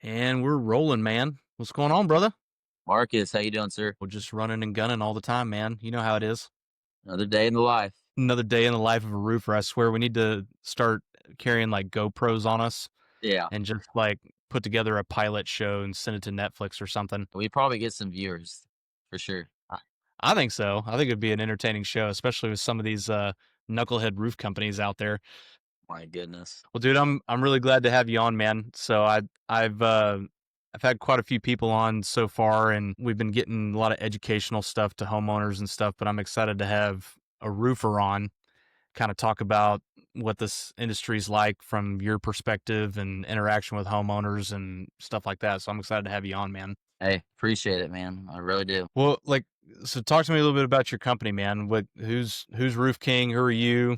And we're rolling, man. What's going on, brother? Marcus, how you doing, sir? We're just running and gunning all the time, man. You know how it is. Another day in the life. Another day in the life of a roofer. I swear we need to start carrying like GoPros on us Yeah, and just like put together a pilot show and send it to Netflix or something. we probably get some viewers for sure. I I think so. I think it'd be an entertaining show, especially with some of these knucklehead roof companies out there. My goodness. Well, dude, I'm really glad to have you on, man. I've had quite a few people on so far, and we've been getting a lot of educational stuff to homeowners and stuff. But I'm excited to have a roofer on, kind of talk about what this industry is like from your perspective and interaction with homeowners and stuff like that. So I'm excited to have you on, man. Hey, appreciate it, man. I really do. Well, so talk to me a little bit about your company, man. Who's Roof King? Who are you?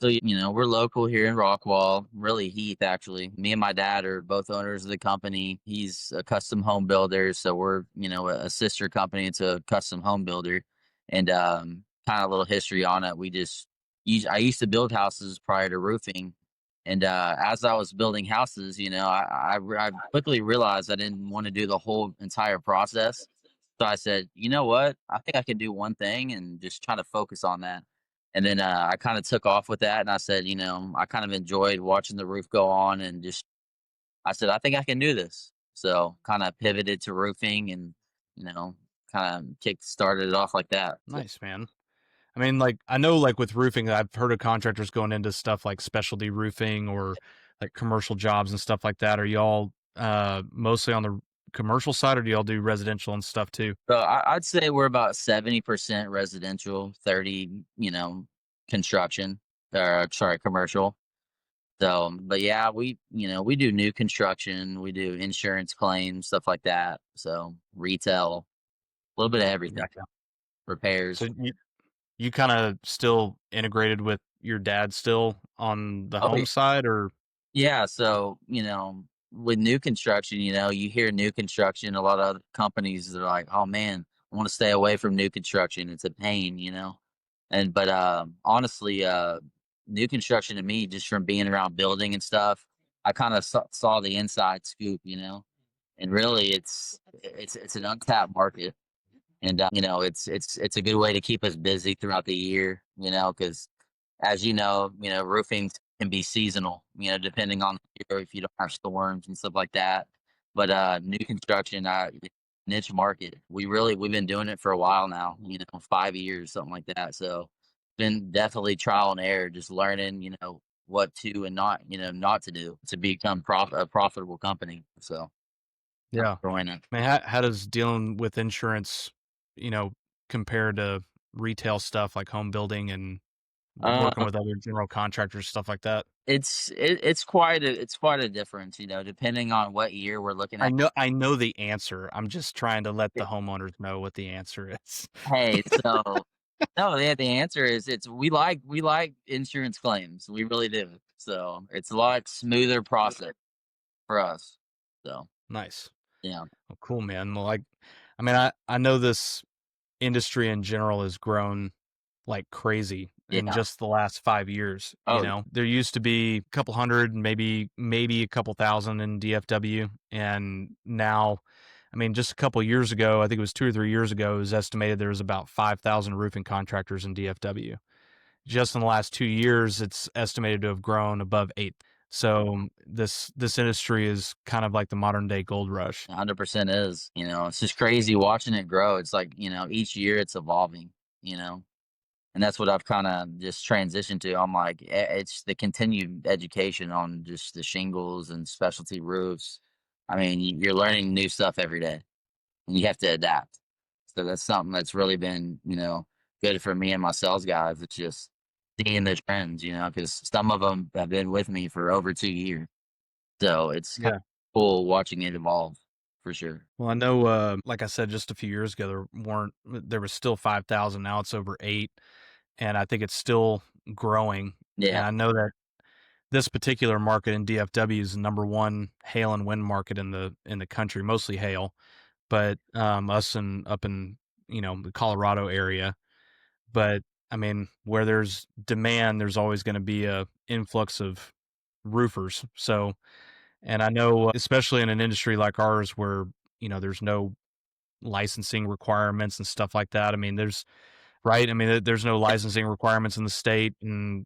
So, we're local here in Rockwall, really Heath, actually. Me and my dad are both owners of the company. He's a custom home builder. So we're, a sister company. It's a custom home builder. And kind of a little history on it. I used to build houses prior to roofing. And as I was building houses, I quickly realized I didn't want to do the whole entire process. So I said, you know what? I think I can do one thing and just try to focus on that. And then I kind of took off with that, and I said, I kind of enjoyed watching the roof go on, and just I said, I think I can do this. So kind of pivoted to roofing, and you know, kind of kick started it off like that. So, Nice, man. I mean, like I know, like with roofing, I've heard of contractors going into stuff like specialty roofing or like commercial jobs and stuff like that. Are y'all mostly on the commercial side, or do y'all do residential and stuff too? I'd say we're about 70% residential, 30, construction, sorry, commercial. So, but yeah, we do new construction, we do insurance claims, stuff like that. So retail, a little bit of everything, Gotcha. So repairs. you kind of still integrated with your dad still on the Oh home side, or yeah, so, with new construction, you hear new construction, a lot of other companies are like, "Oh man, I want to stay away from new construction. It's a pain." And but honestly, new construction to me, just from being around building and stuff, I kind of saw the inside scoop. And really, it's an untapped market, and it's a good way to keep us busy throughout the year. Because as roofing can be seasonal, depending on the year if you don't have storms and stuff like that. But new construction, niche market. We've been doing it for a while now, 5 years, something like that. So been definitely trial and error, just learning, what to and not to do to become a profitable company. So I'm yeah? enjoying it. I mean, how does dealing with insurance, you know, compare to retail stuff like home building and working Uh, with other general contractors, stuff like that? it's quite a difference, depending on what year we're looking at. I know the answer. I'm just trying to let the homeowners know what the answer is. Hey, so no, yeah, the answer is we like insurance claims. We really do. So it's a lot smoother process for us. So Nice. yeah. Well, cool, man. Well, I mean, I know this industry in general has grown like crazy in Yeah. just the last 5 years. Oh yeah. There used to be a couple hundred, maybe a couple thousand in DFW, and now, I mean, just a couple years ago, I think it was 2 or 3 years ago, it was estimated there was about 5,000 roofing contractors in DFW. Just in the last 2 years, it's estimated to have grown above eight. So this industry is kind of like the modern day gold rush. 100% is. It's just crazy watching it grow. It's like, each year it's evolving, you know. And that's what I've kind of just transitioned to. I'm like, it's the continued education on just the shingles and specialty roofs. I mean, you're learning new stuff every day, and you have to adapt. So that's something that's really been, good for me and my sales guys. It's just seeing the trends, because some of them have been with me for over 2 years. So it's kind Yeah. of cool watching it evolve for sure. Well, I know, like I said, just a few years ago, there was still 5,000. Now it's over eight, and I think it's still growing. And Yeah. I know that this particular market in DFW is the number one hail and wind market in the country, mostly hail. But us and up in the Colorado area. But I mean, where there's demand, there's always going to be a influx of roofers. So And I know, especially in an industry like ours where, there's no licensing requirements and stuff like that. I mean, right? I mean, there's no licensing requirements in the state, and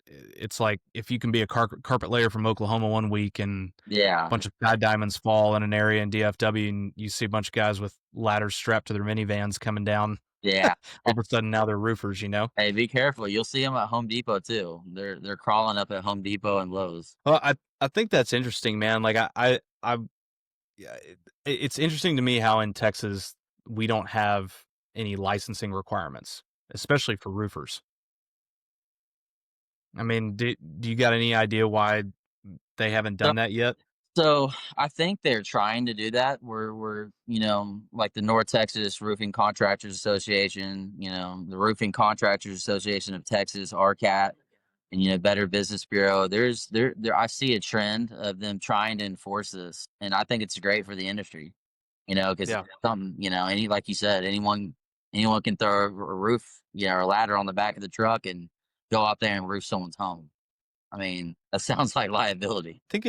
it's like if you can be a carpet layer from Oklahoma one week and a Yeah, bunch of sky diamonds fall in an area in DFW, and you see a bunch of guys with ladders strapped to their minivans coming down, yeah. all of a sudden now they're roofers, you know? Hey, be careful. You'll see them at Home Depot too. They're crawling up at Home Depot and Lowe's. Well, I think that's interesting, man. Like I yeah, it's interesting to me how in Texas we don't have any licensing requirements, especially for roofers. I mean, do you got any idea why they haven't So done that yet? so I think they're trying to do that. We're like the North Texas Roofing Contractors Association, the Roofing Contractors Association of Texas, RCAT, and Better Business Bureau. There I see a trend of them trying to enforce this, and I think it's great for the industry. Because Yeah. something, any like you said, anyone can throw a roof, or a ladder on the back of the truck and go out there and roof someone's home. I mean, that sounds like liability. I think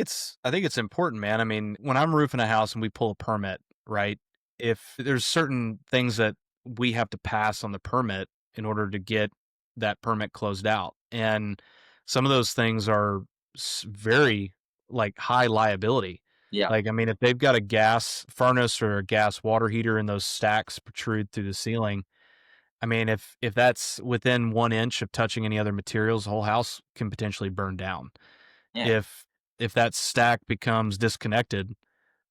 it's important, man. I mean, when I'm roofing a house and we pull a permit, right? If there's certain things that we have to pass on the permit in order to get that permit closed out. And some of those things are very like high liability. Yeah. Like, I mean, if they've got a gas furnace or a gas water heater and those stacks protrude through the ceiling, I mean, if that's within 1 inch of touching any other materials, the whole house can potentially burn down. Yeah. If if that stack becomes disconnected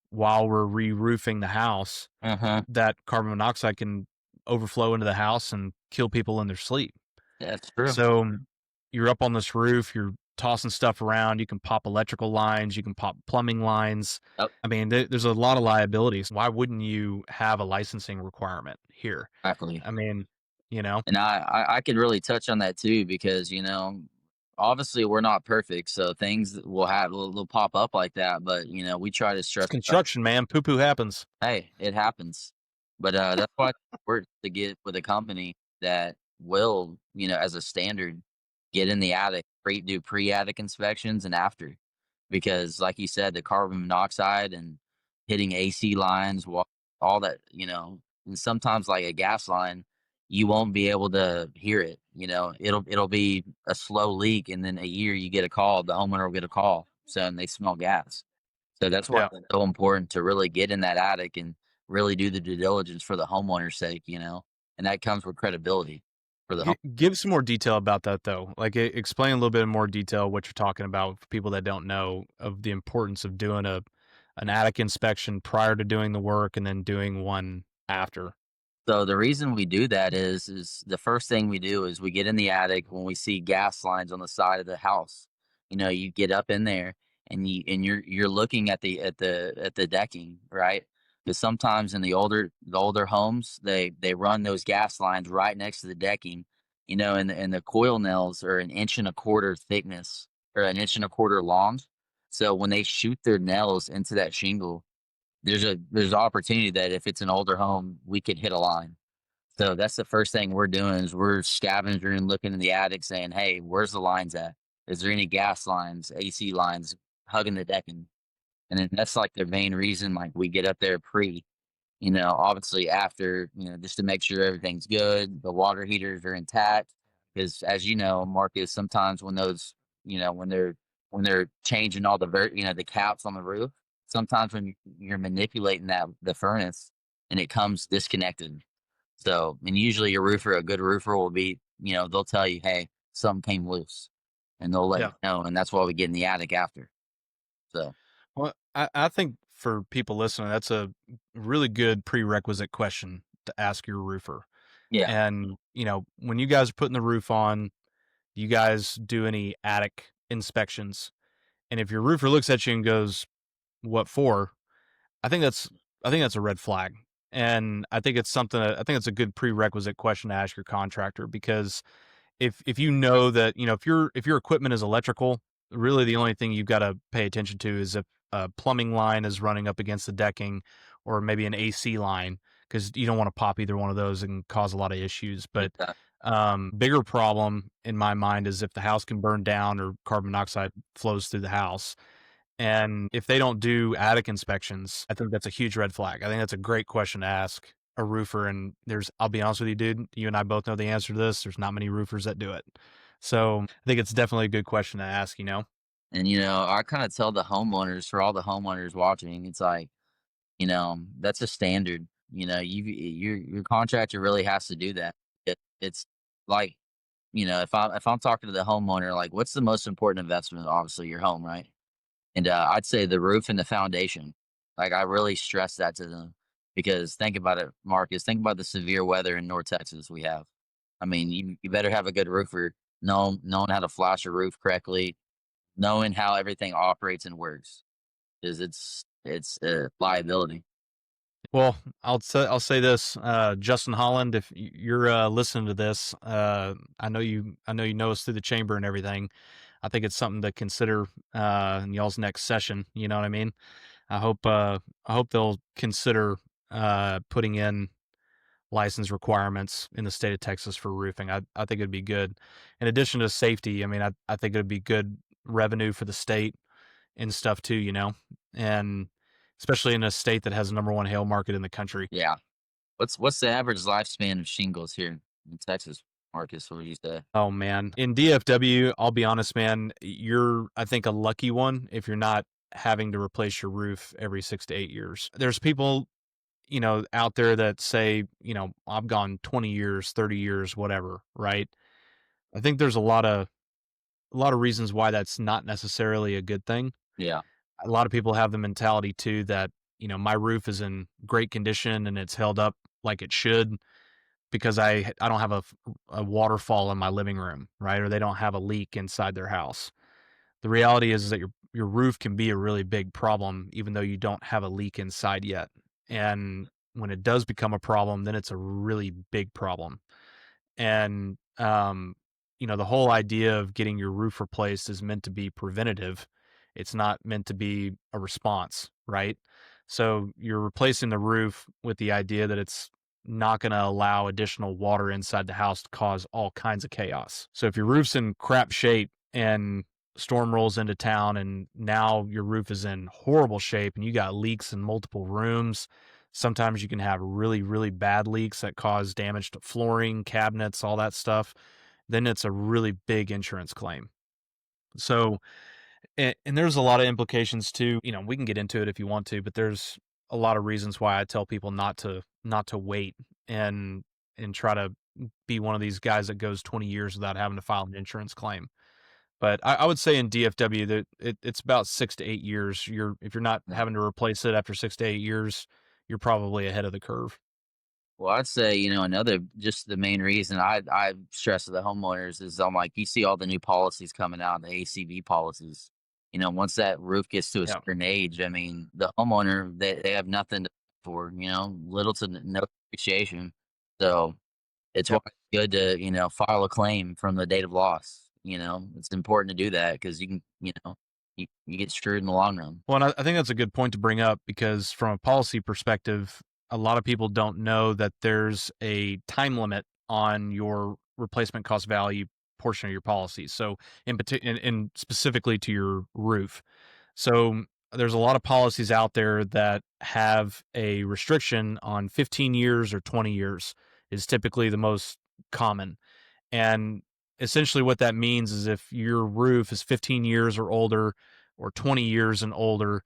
while we're re-roofing the house, Uh-huh. that carbon monoxide can overflow into the house and kill people in their sleep. That's true. So you're up on this roof, you're tossing stuff around, you can pop electrical lines, you can pop plumbing lines. Yep, I mean, there's a lot of liabilities. Why wouldn't you have a licensing requirement here? exactly. I mean, you know, And I could really touch on that too because, obviously we're not perfect, so things will pop up like that, but we try to it's stress construction, man. Poo poo happens. hey, it happens. But that's why we're to get with a company that will, as a standard, get in the attic, do pre-attic inspections and after. Because like you said, the carbon monoxide and hitting AC lines, all that, and sometimes like a gas line, you won't be able to hear it. It'll be a slow leak, and then a year you get a call, the homeowner will get a call, so and they smell gas. So that's why Yeah. it's so important to really get in that attic and really do the due diligence for the homeowner's sake, and that comes with credibility for the home. Give some more detail about that though. Like explain a little bit more detail what you're talking about for people that don't know of the importance of doing a an attic inspection prior to doing the work and then doing one after. So the reason we do that is the first thing we do is we get in the attic when we see gas lines on the side of the house. You get up in there and you're looking at the decking, right? Because sometimes in the older homes they run those gas lines right next to the decking, and the coil nails are an inch and a quarter thickness or an inch and a quarter long. So when they shoot their nails into that shingle, there's opportunity that if it's an older home, we could hit a line. So that's the first thing we're doing is we're scavenging, looking in the attic, saying, "Hey, where's the lines at? Is there any gas lines, AC lines hugging the decking?" And then that's like the main reason, like we get up there obviously after, just to make sure everything's good, the water heaters are intact. Because as you know, Marcus, sometimes when those, when they're changing all the caps on the roof, sometimes when you're manipulating the furnace and it comes disconnected. So, and usually a good roofer will be, they'll tell you, hey, something came loose, and they'll let you Yeah. know, and that's why we get in the attic after. So, Well, I think for people listening, that's a really good prerequisite question to ask your roofer. yeah. And, when you guys are putting the roof on, you guys do any attic inspections. And if your roofer looks at you and goes, "What for?" I think that's I think that's a red flag. And I think it's something I think it's a good prerequisite question to ask your contractor because if you know that, if your equipment is electrical, really the only thing you've got to pay attention to is if a plumbing line is running up against the decking or maybe an AC line because you don't want to pop either one of those and cause a lot of issues. But Yeah. bigger problem in my mind is if the house can burn down or carbon monoxide flows through the house. And if they don't do attic inspections, I think that's a huge red flag. I think that's a great question to ask a roofer. And I'll be honest with you, dude, you and I both know the answer to this. There's not many roofers that do it. So I think it's definitely a good question to ask, you know? And, I kinda tell the homeowners, for all the homeowners watching, it's like, that's a standard. Your contractor really has to do that. It's like, if I'm talking to the homeowner, like, what's the most important investment? Obviously, your home, right? And, I'd say the roof and the foundation. Like, I really stress that to them because think about it, Marcus, think about the severe weather in North Texas we have. I mean, you better have a good roofer, knowing how to flash a roof correctly, knowing how everything operates and works, 'cause it's a liability. Well, I'll say this, Justin Holland, if you're listening to this, I know you know us through the chamber and everything. I think it's something to consider in y'all's next session. You know what I mean? I hope they'll consider putting in license requirements in the state of Texas for roofing. I think it'd be good. In addition to safety, I mean, I think it'd be good revenue for the state and stuff too, you know, and especially in a state that has the number one hail market in the country. Yeah. What's the average lifespan of shingles here in Texas, Marcus? What would you say? Oh man, in DFW, I'll be honest, man, you're I think a lucky one if you're not having to replace your roof every 6 to 8 years. There's people, out there that say, I've gone 20 years, 30 years, whatever, right? I think there's a lot of reasons why that's not necessarily a good thing. Yeah. A lot of people have the mentality too that, my roof is in great condition and it's held up like it should because I don't have a waterfall in my living room, right? Or they don't have a leak inside their house. The reality is that your roof can be a really big problem even though you don't have a leak inside yet. And when it does become a problem, then it's a really big problem. And the whole idea of getting your roof replaced is meant to be preventative. It's not meant to be a response, right? So you're replacing the roof with the idea that it's not going to allow additional water inside the house to cause all kinds of chaos. So if your roof's in crap shape and storm rolls into town and now your roof is in horrible shape and you got leaks in multiple rooms, sometimes you can have really, really bad leaks that cause damage to flooring, cabinets, all that stuff. Then it's a really big insurance claim. So, and there's a lot of implications too. We can get into it if you want to, but there's a lot of reasons why I tell people not to wait and try to be one of these guys that goes 20 years without having to file an insurance claim. But I would say in DFW that it's about 6 to 8 years. If you're not Yeah. having to replace it after 6 to 8 years, you're probably ahead of the curve. Well, I'd say, another just the main reason I stress to the homeowners is I'm like, you see all the new policies coming out, the ACV policies. Once that roof gets to a Yeah. certain age, I mean, the homeowner they have nothing to for, little to no appreciation. So it's why Yep. it's good to, file a claim from the date of loss. It's important to do that because you can, you get screwed in the long run. Well, and I think that's a good point to bring up because from a policy perspective, a lot of people don't know that there's a time limit on your replacement cost value portion of your policy. So, in specifically to your roof. So, there's a lot of policies out there that have a restriction on 15 years or 20 years is typically the most common. And essentially, what that means is if your roof is 15 years or older or 20 years and older,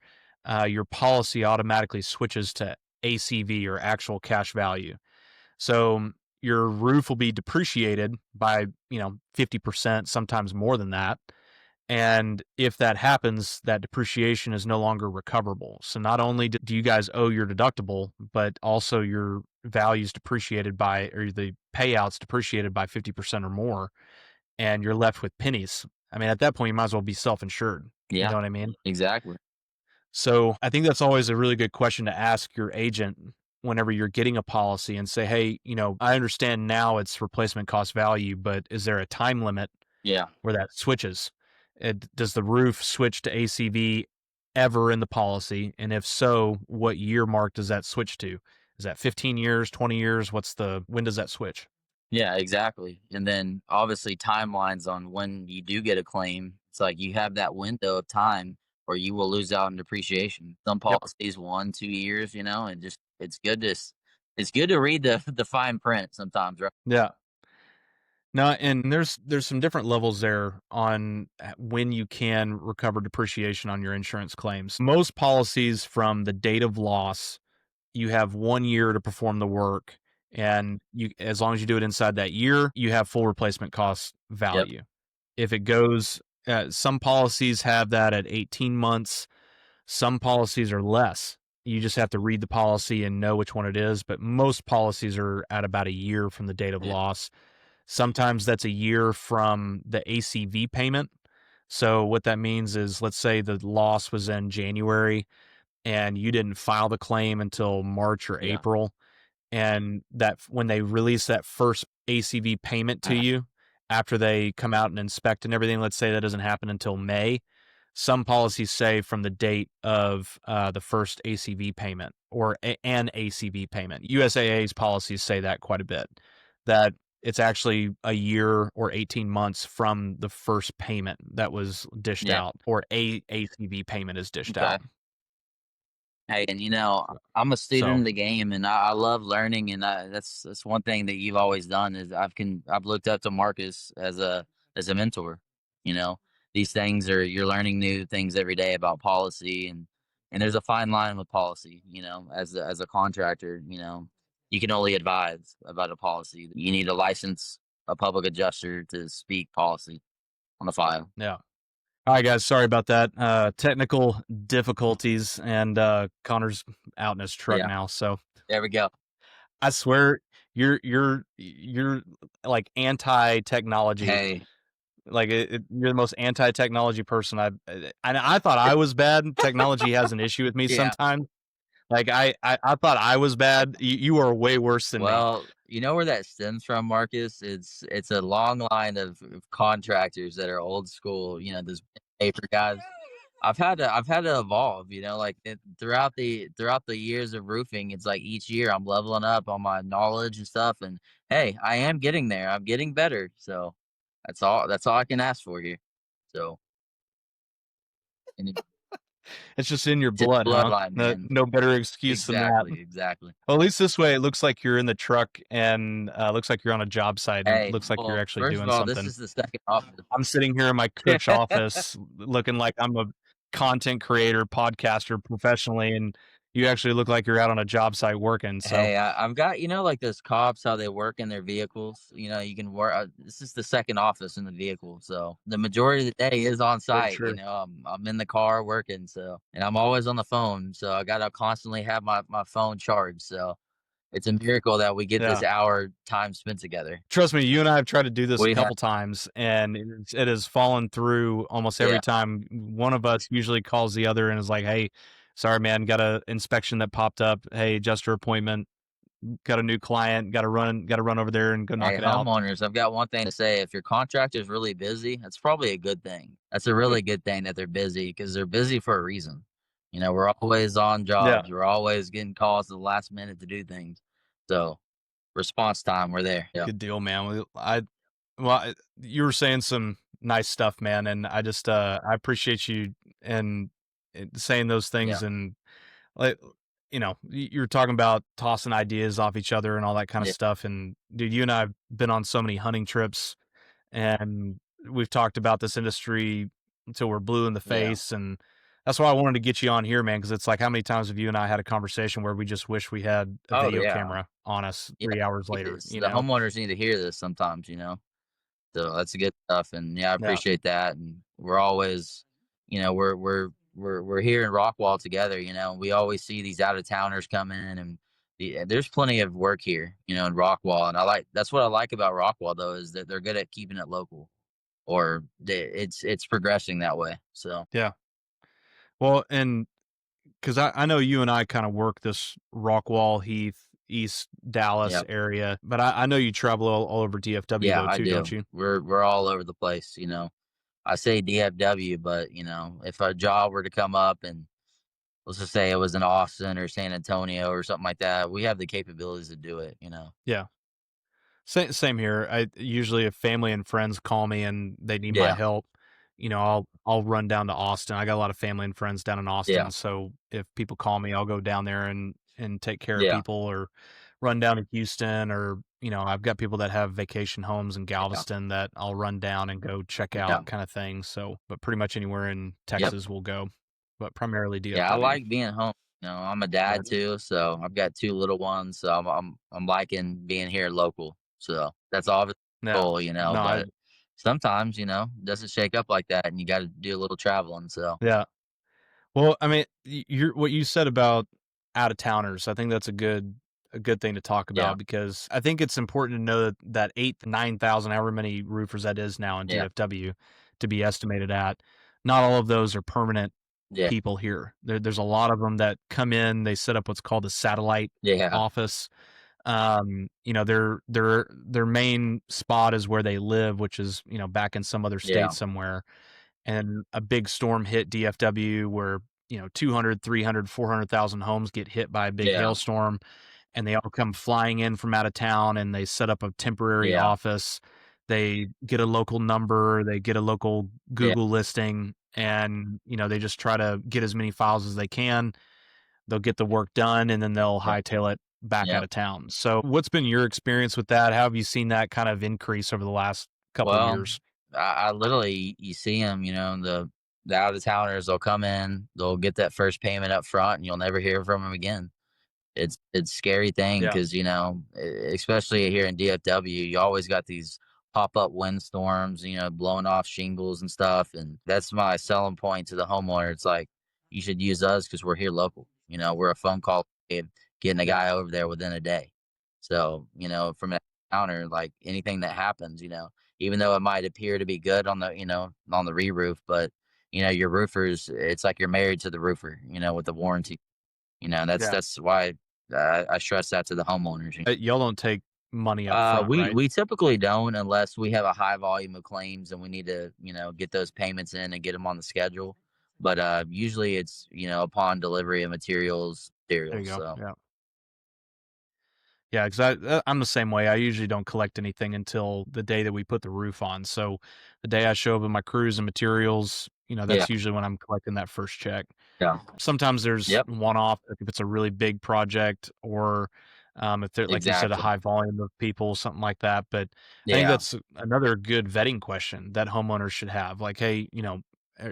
your policy automatically switches to ACV or actual cash value. So your roof will be depreciated by, 50%, sometimes more than that. And if that happens, that depreciation is no longer recoverable. So not only do you guys owe your deductible, but also your value's depreciated by, or the payouts depreciated by 50% or more, and you're left with pennies. I mean, at that point, you might as well be self-insured. You Yeah, know what I mean? exactly. So I think that's always a really good question to ask your agent whenever you're getting a policy and say, hey, I understand now it's replacement cost value, but is there a time limit Yeah. where that switches? Does the roof switch to ACV ever in the policy? And if so, what year mark does that switch to? Is that 15 years, 20 years? When does that switch? Yeah, exactly. And then obviously timelines on when you do get a claim. It's like you have that window of time or you will lose out in depreciation. Some Yep. policies 1, 2 years, and just it's good to read the the fine print sometimes, right? Yeah. No, and there's some different levels there on when you can recover depreciation on your insurance claims. Most policies from the date of loss, you have 1 year to perform the work, and you as long as you do it inside that year, you have full replacement cost Yep. value. If it goes some policies have that at 18 months, some policies are less. You just have to read the policy and know which one it is, but most policies are at about a year from the date of Yeah. loss. Sometimes that's a year from the ACV payment. So what that means is, let's say the loss was in January and you didn't file the claim until March or Yeah. April, and that when they release that first ACV payment to Uh, you after they come out and inspect and everything, let's say that doesn't happen until May. Some policies say from the date of the first ACV payment or an ACV payment. USAA's policies say that quite a bit, that it's actually a year or 18 months from the first payment that was dished yeah. out, or a ACV payment is dished Okay. out. Hey, and I'm a student So, of the game, and I love learning, and that's one thing that you've always done is I've looked up to Marcus as a mentor. You know, these things are you're learning new things every day about policy, and there's a fine line with policy. As a contractor, you can only advise about a policy. You need a license, a public adjuster to speak policy on the file. yeah. All right, guys. Sorry about that. Technical difficulties, and Connor's out in his truck Yeah, now. So there we go. I swear, you're like anti technology. Hey, Like you're the most anti technology person I've. And I thought I was bad. Technology has an issue with me yeah. sometimes. Like I thought I was bad. You are way worse than me. Well, you know where that stems from, Marcus? It's a long line of contractors that are old school, those paper guys. I've had to evolve, like throughout the years of roofing, it's like each year I'm leveling up on my knowledge and stuff, and hey, I am getting there. I'm getting better. So that's all I can ask for here. So and It's just in your it's in the blood, huh? bloodline, No, man. no better excuse than that. Exactly, exactly. Well, at least this way, it looks like you're in the truck and looks like you're on a job site and Hey, looks like you're well, actually first of doing all, this something. is the second office. I'm sitting here in my cook's office looking like I'm a content creator, podcaster professionally, and you actually look like you're out on a job site working. So, Hey, I've got like those cops how they work in their vehicles. You can work. This is the second office in the vehicle, so the majority of the day is on for site. sure. I'm in the car working, so and I'm always on the phone, so I gotta constantly have my phone charged. So it's a miracle that we get this Yeah. hour time spent together. Trust me, you and I have tried to do this a We have, couple times, and it has fallen through almost every yeah. time. One of us usually calls the other and is like, "Hey, sorry, man, got a inspection that popped up. Hey, adjuster appointment. Got a new client. Got to run over there and go knock Hey, it out." homeowners, I've got one thing to say. If your contractor is really busy, that's probably a good thing. That's a really good thing that they're busy because they're busy for a reason. We're always on Yeah. jobs. We're always getting calls at the last minute to do things. So response time, we're there. Yeah. Good deal, man. You were saying some nice stuff, man, and I just I appreciate you and saying those Yeah. things, and like you're talking about tossing ideas off each other and all that kind of Yeah. stuff. And dude, you and I have been on so many hunting trips, and we've talked about this industry until we're blue in the Yeah. face, and that's why I wanted to get you on here, man, because it's like, how many times have you and I had a conversation where we just wish we had a Oh, video yeah. camera on us Yeah. 3 hours later, It's, you the know? homeowners need to hear this sometimes. So that's good stuff, and yeah, I Yeah. appreciate that. And we're always, we're here in Rockwall together. We always see these out of towners come in, and there's plenty of work here, in Rockwall. And that's what I like about Rockwall though is that they're good at keeping it local, or it's progressing that way. So Yeah. Well, and because I know you and I kind of work this Rockwall, Heath, East Dallas yeah, area, but I know you travel all over DFW yeah, though I too, don't do. you? We're all over the place. I say DFW, but if a job were to come up and let's just say it was in Austin or San Antonio or something like that. We have the capabilities to do it. Yeah. Same here. I usually, if family and friends call me and they need my Yeah. help, I'll run down to Austin. I got a lot of family and friends down in Yeah. Austin, so if people call me, I'll go down there and take care of Yeah. people, or run down to Houston, or I've got people that have vacation homes in Yeah. Galveston that I'll run down and go check Yeah. out, kind of thing. So, but pretty much anywhere in Yep. Texas we'll go, but primarily Yeah, I DFW. like being home. I'm a Yeah. dad too, so I've got 2 little ones, so I'm liking being here local. So that's obviously the Yeah. goal, No, but sometimes, it doesn't shake up like that and you gotta do a little traveling, so yeah. Well, I mean, what you said about out of towners, I think that's a good thing to talk yeah, about, because I think it's important to know that 8 to 9,000, however many roofers that is now in yeah, DFW, to be estimated at. Not all of those are permanent yeah, people here. There's a lot of them that come in. They set up what's called a satellite yeah, office. Their main spot is where they live, which is back in some other yeah, state somewhere, and a big storm hit DFW where 200, 300, 400,000 homes get hit by a big yeah, hailstorm, and they all come flying in from out of town, and they set up a temporary yeah, office. They get a local number, they get a local yeah, Google listing, and they just try to get as many files as they can. They'll get the work done, and then they'll yeah, hightail it back out yeah. of town. So what's been your experience with that? How have you seen that kind of increase over the last couple Well, years? I literally you see them, the out of towners, they'll come in, they'll get that first payment up front, and you'll never hear from them again. It's scary thing Yeah. because especially here in DFW, you always got these pop-up windstorms, blowing off shingles and stuff, and that's my selling point to the homeowner. It's like, you should use us because we're here local. We're a phone call away of getting a Yeah. guy over there within a day. So, from that counter, like anything that happens, even though it might appear to be good on the re-roof, but your roofers, it's like you're married to the roofer, with the warranty. That's Yeah. why I stress that to the homeowners. Y'all don't take money up front, right? We typically don't unless we have a high volume of claims and we need to, get those payments in and get them on the schedule. But usually it's upon delivery of There you materials. go. So Yeah. Yeah, 'cause I'm the same way. I usually don't collect anything until the day that we put the roof on. So the day I show up with my crews and materials, yeah, that's usually when I'm collecting that first check. yeah, Sometimes there's yep, one-off, like if it's a really big project, or, if they're, like you said, a exactly, high volume of people, something like that. But I think yeah, that's another good vetting question that homeowners should have. Like, "Hey,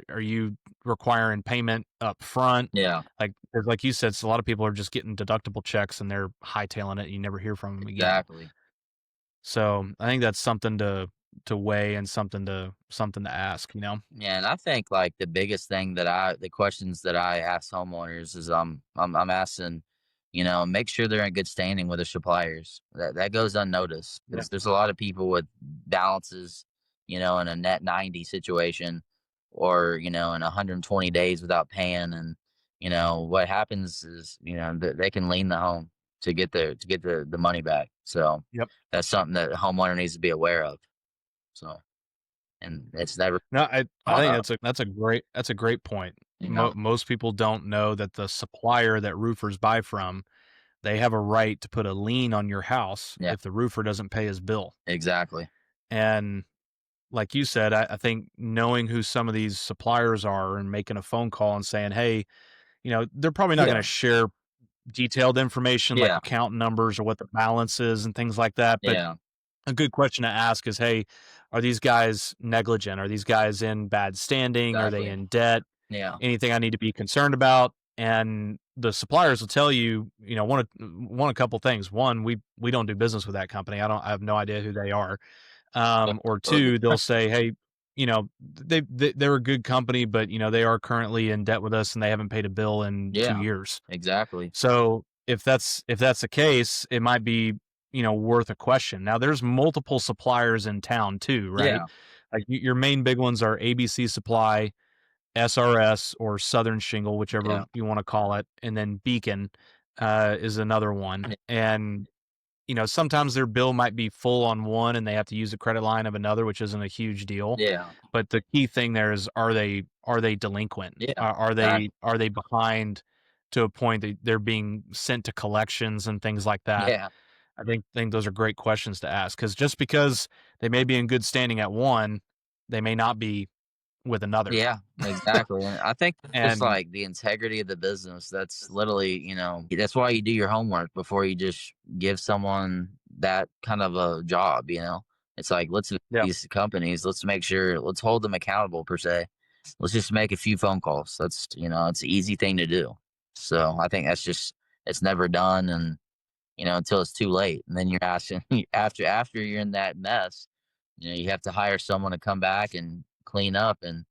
are you requiring payment up front?" yeah, Like 'cause like you said, so a lot of people are just getting deductible checks and they're hightailing it, and you never hear from them again. exactly. So, I think that's something to weigh, and something to ask, Yeah, and I think like the biggest thing the questions that I ask homeowners is I'm asking, make sure they're in good standing with their suppliers. That goes unnoticed Yeah. because there's a lot of people with balances, in a net 90 situation, or in 120 days without paying, and what happens is they can lien the home to get the money back. So Yep. that's something that the homeowner needs to be aware of. So, and it's never No, I brought think up. that's a great point. You know? Most people don't know that the supplier that roofers buy from, they have a right to put a lien on your house Yeah, if the roofer doesn't pay his bill. exactly. And like you said, I think knowing who some of these suppliers are and making a phone call and saying, "Hey," they're probably not gonna Yeah, share detailed information like yeah, account numbers or what the balance is and things like that, but yeah, a good question to ask is, "Hey, are these guys negligent? Are these guys in bad standing? Are they exactly. in debt? Yeah, Anything I need to be concerned about?" And the suppliers will tell you, one a couple things. One, we don't do business with that company. I have no idea who they are. yeah, Or absolutely. two, they'll say, "Hey, they're a good company, but they are currently in debt with us and they haven't paid a bill in 2 Yeah, years." exactly. So if that's the case, it might be, worth a question. Now there's multiple suppliers in town too, right? Yeah, Like your main big ones are ABC Supply, SRS, or Southern Shingle, whichever yeah, you want to call it, and then Beacon is another one. yeah, And sometimes their bill might be full on one and they have to use the credit line of another, which isn't a huge deal. yeah, But the key thing there is, are they delinquent? yeah, Are they exactly. are they behind to a point that they're being sent to collections and things like that? Yeah, I think those are great questions to ask, because just because they may be in good standing at one, they may not be with another. Yeah, exactly, and I think it's just, And like, the integrity of the business, that's literally, that's why you do your homework before you just give someone that kind of a job, you know? It's like, let's vet yeah, these companies, let's hold them accountable per se. Let's just make a few phone calls. It's an easy thing to do. So, I think that's just it's never done and, until it's too late, and then you're asking after you're in that mess, you have to hire someone to come back and clean up, and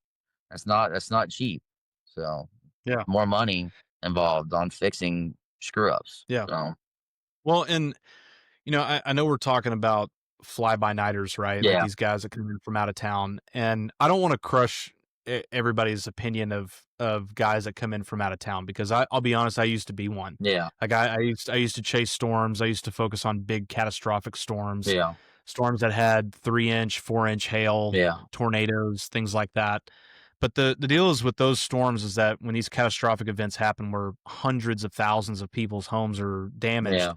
that's not cheap. So, yeah, more money involved on fixing screw ups. yeah. So, Well, and I know we're talking about fly by nighters, right? Like yeah, these guys that come in from out of town, and I don't want to crush everybody's opinion of guys that come in from out of town because I'll be honest, I used to be one. yeah, Like I used to chase storms. I used to focus on big catastrophic storms, yeah, storms that had 3 inch, 4 inch hail, yeah, tornadoes, things like that. But the deal is with those storms is that when these catastrophic events happen where hundreds of thousands of people's homes are damaged, yeah,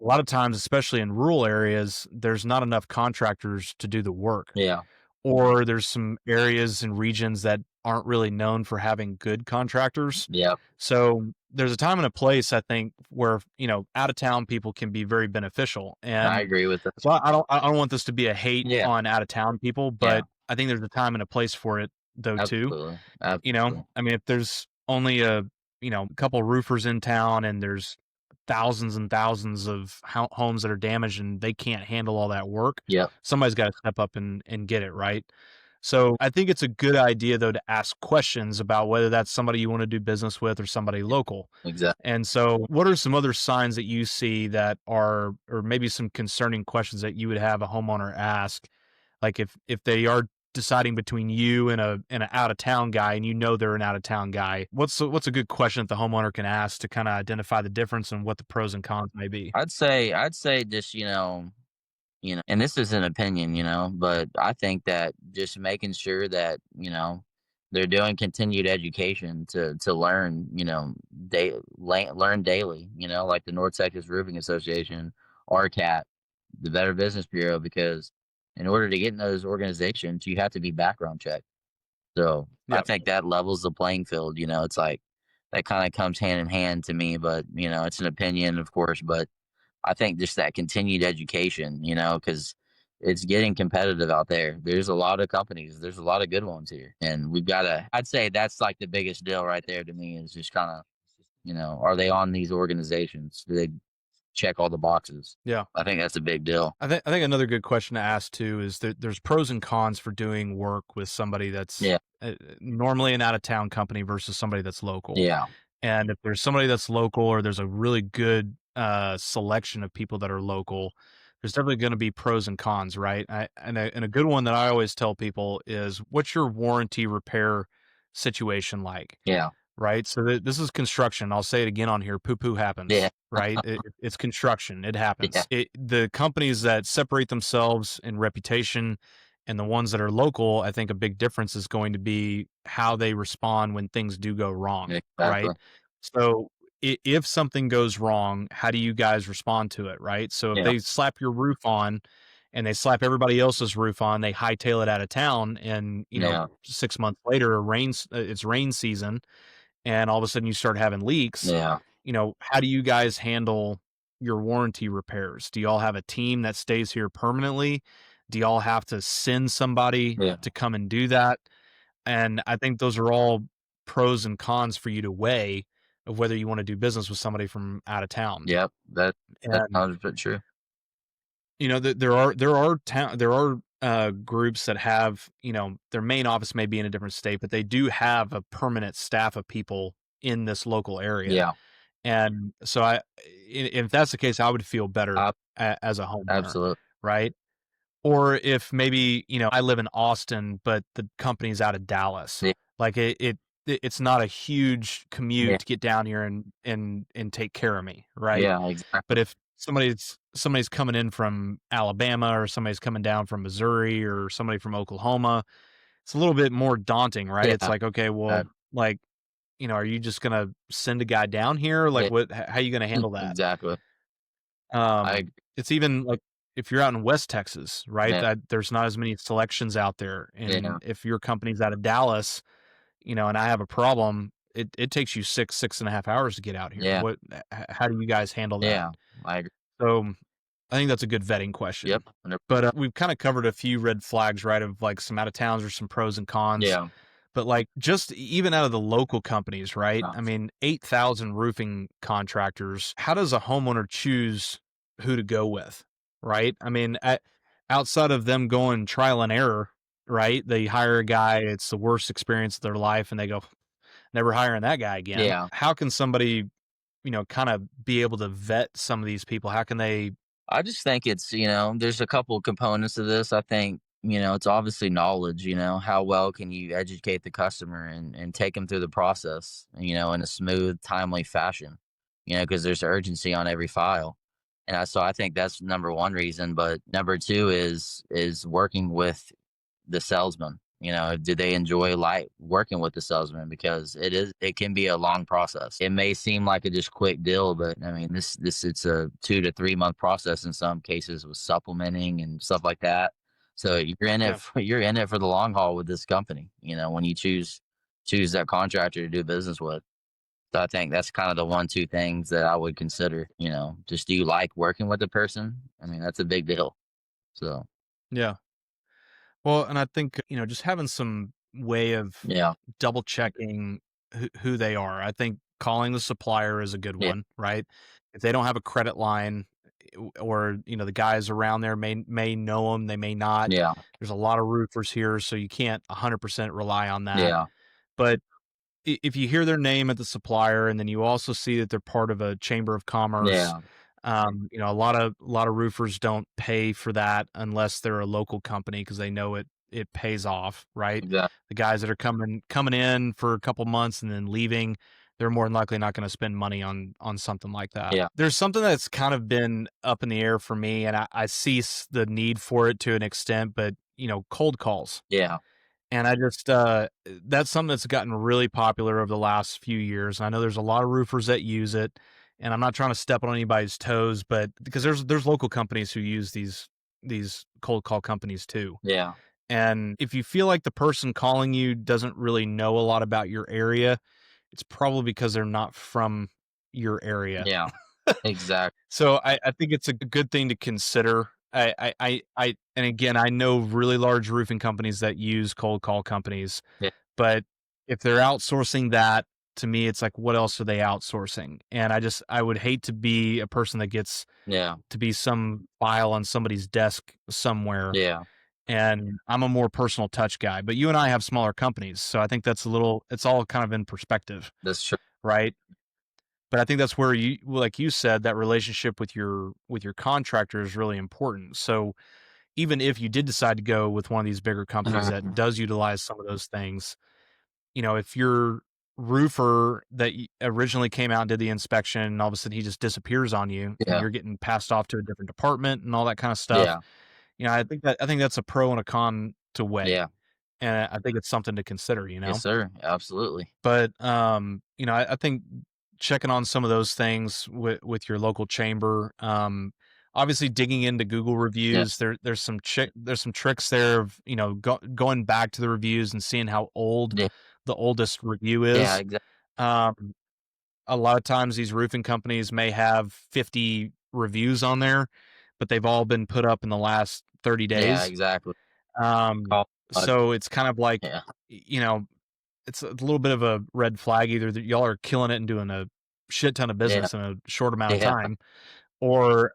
a lot of times, especially in rural areas, there's not enough contractors to do the work, yeah, or there's some areas and regions that aren't really known for having good contractors. yeah. So there's a time and a place, I think, where out of town people can be very beneficial. I And agree with that. so I don't want this to be a hate Yeah, on out of town people, yeah, but I think there's a time and a place for it though too. absolutely, absolutely. I mean, if there's only a couple roofers in town and there's thousands and thousands of homes that are damaged and they can't handle all that work, Yep, somebody's got to step up and get it right. So I think it's a good idea though to ask questions about whether that's somebody you want to do business with or somebody local. exactly. And so, what are some other signs that you see that are, or maybe some concerning questions that you would have a homeowner ask? Like if they are deciding between you and an out of town guy, and they're an out of town guy, what's a good question that the homeowner can ask to kind of identify the difference and what the pros and cons may be? I'd say just and this is an opinion, but I think that just making sure that they're doing continued education to learn, learn daily, like the North Texas Roofing Association, RCAT, the Better Business Bureau, because in order to get in those organizations, you have to be background checked. So I Yeah, think that levels the playing field. It's like that kind of comes hand in hand to me, but it's an opinion, of course, but I think just that continued education, because it's getting competitive out there. There's a lot of companies. There's a lot of good ones here, and we've got to. I'd say that's like the biggest deal right there to me is just kind of, are they on these organizations? Do they check all the boxes? yeah. I think that's a big deal. I think another good question to ask too is that there's pros and cons for doing work with somebody that's Yeah, normally an out of town company versus somebody that's local. yeah, And if there's somebody that's local or there's a really good selection of people that are local, there's definitely going to be pros and cons, right? And a good one that I always tell people is, what's your warranty repair situation like? yeah, Right? So this is construction. I'll say it again on here. Poo poo yeah, happens, right? It's construction. It yeah, happens. The companies that separate themselves in reputation and the ones that are local, I think a big difference is going to be how they respond when things do go wrong, right? exactly. So if something goes wrong, how do you guys respond to it, right? So if Yeah, they slap your roof on and they slap everybody else's roof on, they hightail it out of town, and yeah, 6 months later, it's rain season and all of a sudden you start having leaks, yeah, how do you guys handle your warranty repairs? Do y'all have a team that stays here permanently? Do y'all have to send somebody yeah, to come and do that? And I think those are all pros and cons for you to weigh of whether you want to do business with somebody from out of town. yep. That's And 100% true. there are groups that have, their main office may be in a different state, but they do have a permanent staff of people in this local area. Yeah, And so if that's the case, I would feel better ab- as a homeowner, absolutely. right? Or if maybe, I live in Austin, but the company's out of Dallas. Yeah, Like it's not a huge yeah, commute to get down here and take care of me, right? yeah, exactly. But if somebody's coming in from Alabama or somebody's coming down from Missouri or somebody from Oklahoma, it's a little bit more daunting, right? It's Yeah, like, okay, well, that, like, are you just gonna send a guy down here? Like, yeah, how you gonna handle that? exactly. I It's even like if you're out in West Texas, right, Yeah. that there's not as many selections out there. Yeah. And if your company's out of Dallas, and I have a problem, it takes you 6.5 hours to get out here. Yeah. How do you guys handle that? Yeah. I agree. So I think that's a good vetting question. Yep. 100. But we've kind of covered a few red flags, right? Of like some out of towns or some pros and cons. Yeah. But like just even out of the local companies, right? I Nice. mean, 8,000 roofing contractors. How does a homeowner choose who to go with, right? I mean, outside of them going trial and error, right? They hire a guy, it's the worst experience of their life, and they go, never hiring that guy again. Yeah. How can somebody, kind of be able to vet some of these people? How can they? I just think it's, there's a couple components to this. I think, it's obviously knowledge, how well can you educate the customer and take them through the process, in a smooth, timely fashion, because there's urgency on every file. So I think that's number one reason. But number two is working with the salesman. Do they enjoy working with the salesman? Because it can be a long process. It may seem like a just quick deal, but I mean this it's a 2 to 3 month process in some cases with supplementing and stuff like that. So Yeah, you're in it for the long haul with this company. When you choose that contractor to do business with. So I think that's kind of the 1 2 things that I would consider. Just do you like working with the person? I mean that's a big deal. So yeah. Well, and I think, just having some way of yeah, double checking who they are. I think calling the supplier is a good yeah, one, right? If they don't have a credit line, or, the guys around there may know them, they may not. yeah, There's a lot of roofers here, so you can't 100% rely on that. yeah, But if you hear their name at the supplier, and then you also see that they're part of a chamber of commerce, yeah. a lot of roofers don't pay for that unless they're a local company because they know it pays off, right? Exactly. The guys that are coming in for a couple months and then leaving, they're more than likely not going to spend money on something like that. Yeah. There's something that's kind of been up in the air for me, and I see the need for it to an extent, but cold calls. Yeah. And I just, that's something that's gotten really popular over the last few years. And I know there's a lot of roofers that use it, and I'm not trying to step on anybody's toes, but because there's local companies who use these cold call companies too. Yeah. And if you feel like the person calling you doesn't really know a lot about your area, it's probably because they're not from your area. Yeah. Exactly. So I think it's a good thing to consider. And again, I know really large roofing companies that use cold call companies, Yeah. but if they're outsourcing that, to me, it's like, what else are they outsourcing? And I would hate to be a person that gets Yeah. to be some file on somebody's desk somewhere. Yeah. And I'm a more personal touch guy, but you and I have smaller companies. So I think it's all kind of in perspective, That's true. right? But I think that's where like you said, that relationship with your contractor is really important. So even if you did decide to go with one of these bigger companies that does utilize some of those things, if your roofer that originally came out and did the inspection, and all of a sudden he just disappears on you, and Yeah. you're getting passed off to a different department and all that kind of stuff, Yeah. I think that's a pro and a con to weigh, Yeah. and I think it's something to consider. Yes, sir. Absolutely. But I think checking on some of those things with your local chamber, obviously digging into Google Yeah. reviews. There's some tricks there of going back to the reviews and seeing how old Yeah. the oldest review Yeah. is. Exactly. Um, a lot of times these roofing companies may have 50 reviews on there, but they've all been put up in the last 30 Yeah. days. Exactly. Um, Call. so it's kind of like, Yeah. you know, it's a little bit of a red flag, either that y'all are killing it and doing a shit ton of Yeah. business in a short amount of Yeah. time, or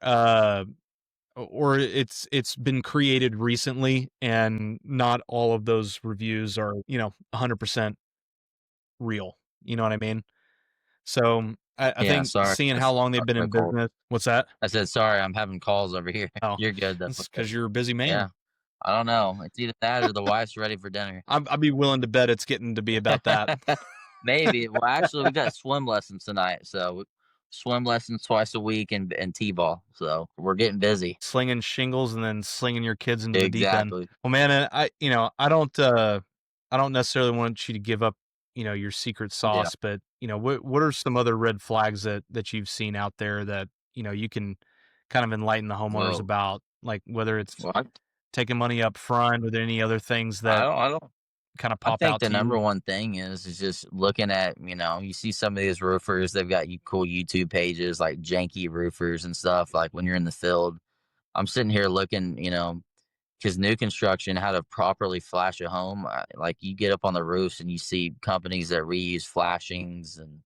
it's been created recently and not all of those reviews are 100% real. You know what I mean? So I Yeah. think Sorry. seeing how long they've been I in called. business. What's that? I said sorry. I'm having calls over here. Oh, You're good though. it's because you're a busy man. Yeah. I don't know. It's either that or the wife's ready for dinner. I'd be willing to bet it's getting to be about that. Maybe. Well, actually, we got swim lessons tonight, so swim lessons twice a week and t-ball. So we're getting busy. Slinging shingles and then slinging your kids into the deep end. Exactly. Well, man, I don't necessarily want you to give up, your secret Yeah. sauce, but what are some other red flags that you've seen out there that you can kind of enlighten the homeowners Whoa. about? Like whether it's Well, taking money up front, or there any other things that I don't kind of I pop think out the to you? number one thing is just looking at, you see some of these roofers, they've got cool YouTube pages like janky roofers and stuff. Like when you're in the field, I'm sitting here looking, because new construction, how to properly flash a home, like you get up on the roofs and you see companies that reuse flashings and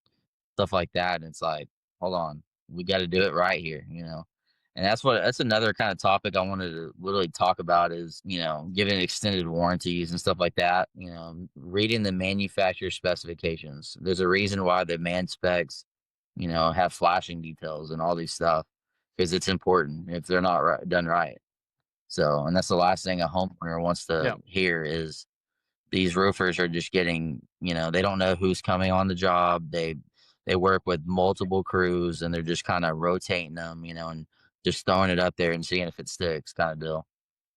stuff like that. And it's like, hold on, we got to do it right here, And that's another kind of topic I wanted to literally talk about is, giving extended warranties and stuff like that. Reading the manufacturer specifications. There's a reason why the man specs, have flashing details and all these stuff because it's important if they're not done right. So, and that's the last thing a homeowner wants to Yeah, hear is these roofers are just getting, they don't know who's coming on the job. They work with multiple crews and they're just kind of rotating them, and just throwing it up there and seeing if it sticks kind of deal.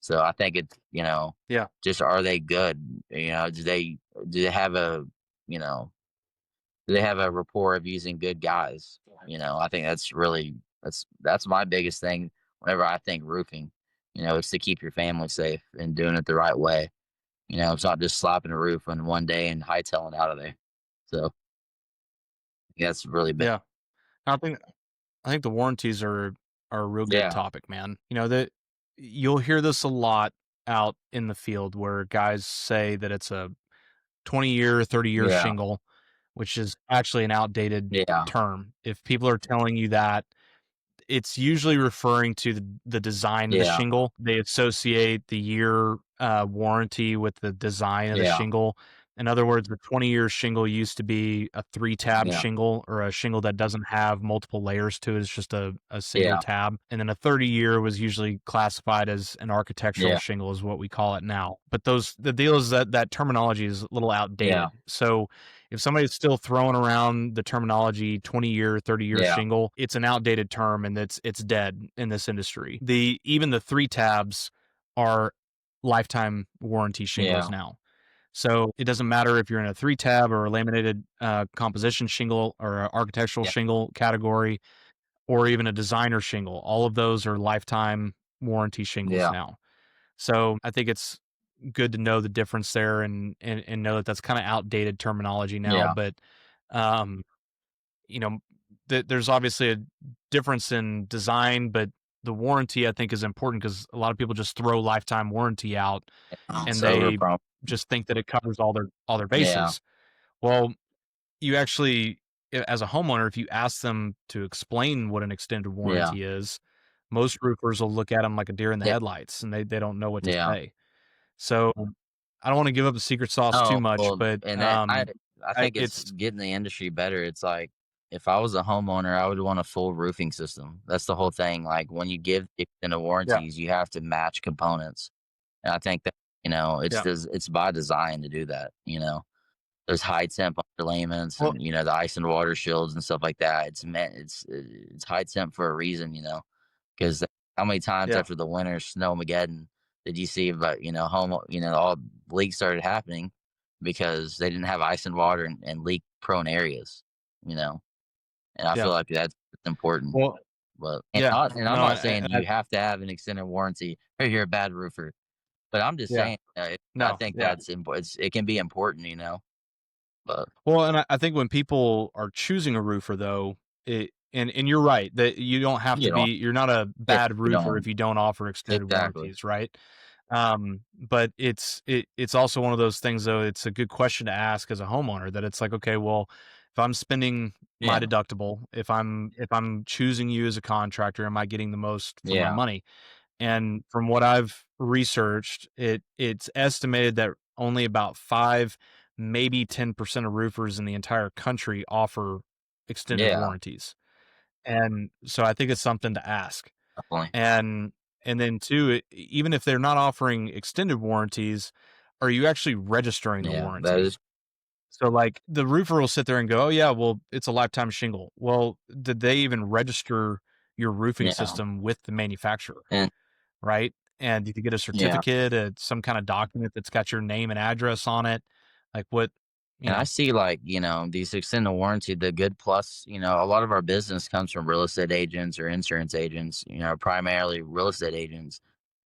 So I think it's, yeah, just are they good? Do they have a, you know, do they have a rapport of using good guys? I think that's my biggest thing whenever I think roofing. It's to keep your family safe and doing it the right way. It's not just slapping a roof on one day and hightailing out of there. So yeah, that's really big. yeah. I think the warranties are a real good Yeah, topic, man. That you'll hear this a lot out in the field where guys say that it's a 20-year, 30-year yeah, shingle, which is actually an outdated yeah, term. If people are telling you that, it's usually referring to the design of the yeah, shingle. They associate the year, warranty with the design of the yeah, shingle. In other words, the 20-year shingle used to be a 3-tab yeah, shingle, or a shingle that doesn't have multiple layers to it, it's just a single yeah, tab, and then a 30-year was usually classified as an architectural yeah, shingle is what we call it now. But the deal is that terminology is a little yeah, outdated. So if somebody's still throwing around the terminology 20-year, 30-year yeah, shingle, it's an outdated term and it's dead in this industry. Even the 3 tabs are lifetime warranty shingles yeah, now. So it doesn't matter if you're in a 3 tab or a laminated, composition shingle or a architectural yeah, shingle category, or even a designer shingle. All of those are lifetime warranty shingles yeah, now. So I think it's good to know the difference there, and know that that's kind of outdated terminology now. yeah, But um, you know, there's obviously a difference in design, but the warranty I think is important because a lot of people just throw lifetime warranty out it's and they overpriced. just think that it covers all their Yeah, bases. Well, you actually, as a homeowner, if you ask them to explain what an extended yeah, warranty is, most roofers will look at them like a deer in the yeah, headlights, and they don't know what to yeah. say. So I don't want to give up the secret sauce too Oh, much, well, but and I think it's it's getting the industry better. It's like if I was a homeowner, I would want a full roofing system. That's the whole thing. Like when you give extended yeah, warranties, you have to match components. And I think that, yeah. it's by design to do that, Those high temp underlayments Well, and, the ice and water shields and stuff like that. It's high temp for a reason, because how many times yeah, after the winter snowmageddon did you see about, all leaks started happening because they didn't have ice and water and leak prone areas, you know? And I feel yeah. like that's important. Well, But yeah. and I'm No, not saying I you have to have an extended warranty or you're a bad roofer, but I'm just yeah. saying, I No, think yeah. that's it can be important, but Well, and I think when people are choosing a roofer though, and you're right that you don't have to you be know, you're not a yeah, bad you roofer if don't you don't offer extended exactly. warranties, right? But it's also one of those things though, it's a good question to ask as a homeowner that it's like, okay, well, if I'm spending my Yeah, deductible, if I'm choosing you as a contractor, am I getting the most for my yeah, money? And from what I've researched, it's estimated that only about 5, maybe 10% of roofers in the entire country offer extended yeah, warranties. And so I think it's something to ask. definitely. And and then too, even if they're not offering extended warranties, are you actually registering the Yeah, that warranty? is So like the roofer will sit there and go, "Oh yeah, well, it's a lifetime shingle." Well, did they even register your roofing yeah, system with the manufacturer? and Right? And you could get a yeah, certificate, some kinda document that's got your name and address on it, like what you and I know see like these extended warranty. The good plus, a lot of our business comes from real estate agents or insurance agents. Primarily real estate agents.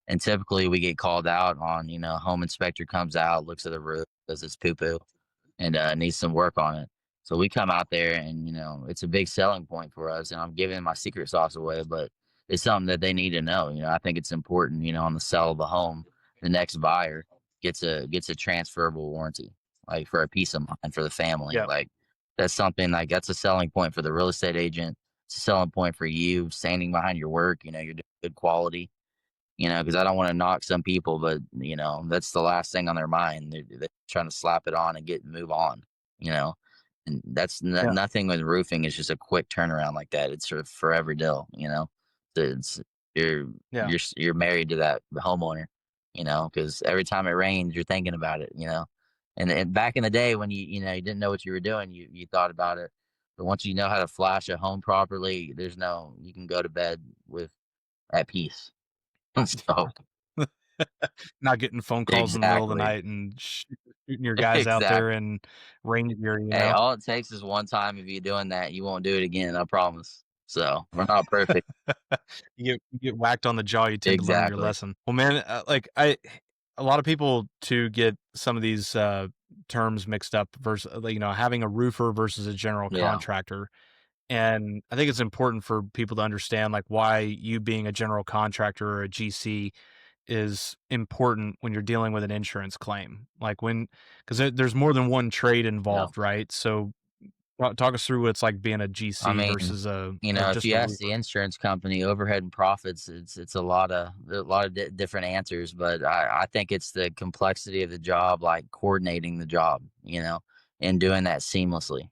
And typically we get called out on, home inspector comes out, looks at the roof, does it's poo poo, and needs some work on it. So we come out there, and it's a big selling point for us. And I'm giving my secret sauce away, but it's something that they need to know. I think it's important. On the sale of the home, the next buyer gets a transferable warranty, like for a peace of mind for the family. Yeah, Like that's something like that's a selling point for the real estate agent. It's a selling point for you standing behind your work. You're doing good quality, because I don't want to knock some people, but that's the last thing on their mind. They're trying to slap it on and move on, you know, and that's yeah, nothing with roofing is just a quick turnaround like that. It's a forever deal. It's you're yeah. you're married to that homeowner, because every time it rains, you're thinking about it. And back in the day when you didn't know what you were doing, you thought about it, but once you know how to flash a home properly, you can go to bed with at peace. So Not getting phone calls in the middle of the exactly. night and shooting your guys out there Exactly. in rain gear, you Hey, know? all it takes is one time of you doing that, you won't do it again, I promise. So, we're not perfect. You get whacked on the jaw, you tend to learn your Exactly. lesson. Well, man, like, a lot of people to get some of these, terms mixed up versus, like, having a roofer versus a general Yeah. contractor, and I think it's important for people to understand, like, why you being a general contractor or a GC is important when you're dealing with an insurance claim. Like, 'cause there's more than one trade Yeah. involved, right? So, talk us through what it's like being a I GC mean, versus a if just you a ask the roofer. insurance company, overhead and profits, it's a lot of different answers, but I think it's the complexity of the job, like coordinating the job, and doing that seamlessly.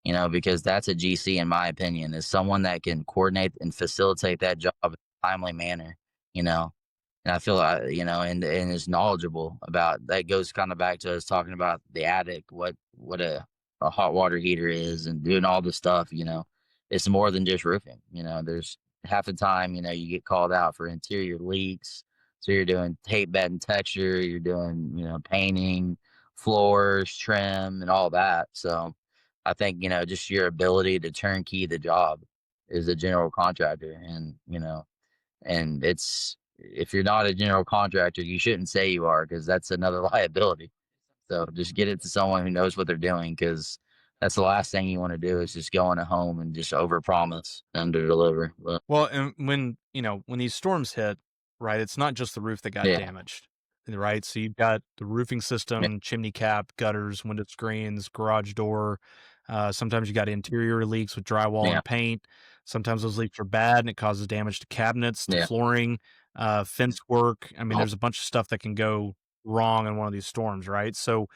Because that's a GC, in my opinion, is someone that can coordinate and facilitate that job in a timely manner, you know. And I feel and is knowledgeable about that. Goes kind of back to us talking about the attic, what a hot water heater is, and doing all this stuff. It's more than just roofing. There's half the time, you get called out for interior leaks. So you're doing tape bed and texture, you're doing, painting, floors, trim, and all that. So I think, just your ability to turnkey the job is a general contractor. And it's if you're not a general contractor, you shouldn't say you are because that's another liability. So just get it to someone who knows what they're doing because that's the last thing you want to do is just go in a home and just overpromise and underdeliver. But Well, and when these storms hit, right, it's not just the roof that got yeah, damaged, right? So you've got the roofing yeah, system, chimney cap, gutters, window screens, garage door. Sometimes you got interior leaks with drywall yeah, and paint. Sometimes those leaks are bad and it causes damage to cabinets, to yeah. flooring, fence work. I mean, Oh, there's a bunch of stuff that can go wrong in one of these storms, right? So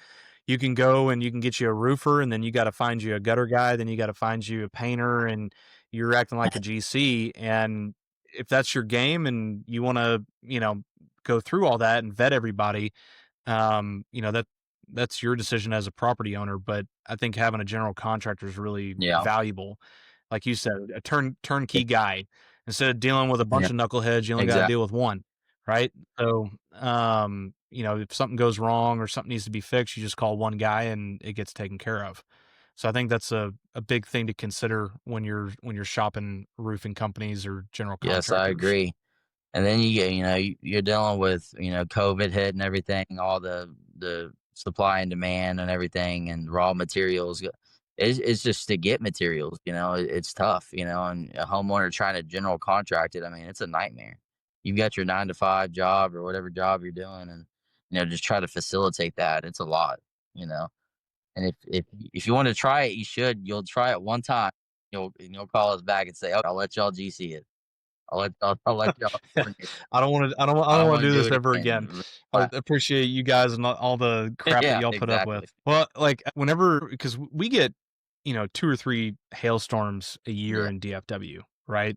you can go and you can get you a roofer, and then you gotta find you a gutter guy, then you gotta find you a painter, and you're acting like a GC, and if that's your game and you wanna, go through all that and vet everybody, that's your decision as a property owner, but I think having a general contractor is really yeah, valuable. Like you said, a yeah, turnkey guy. Instead of dealing with a yeah, bunch of knuckleheads, you only gotta exactly. deal with one, right? So, if something goes wrong or something needs to be fixed, you just call one guy and it gets taken care of. So I think that's a big thing to consider when you're shopping roofing companies or general Yes, I contractors. agree. And then you get, you're dealing with, COVID hit and everything, all the supply and demand and everything, and raw materials. It's just to get materials, it's tough, and a homeowner trying to general contract it. I mean, it's a nightmare. You've got your 9 to 5 job or whatever job you're doing, and just try to facilitate that. It's a lot, you know. And if you want to try it, you should. You'll try it one time. You'll call us back and say, "Okay, I'll let y'all GC it. I'll let y'all coordinate. I I don't don't wanna wanna do do this it ever again. again." I appreciate you guys and all the crap that Yeah, y'all put up exactly. with. Well, like, whenever because we get, 2 or 3 hailstorms a year Yeah, in DFW, right?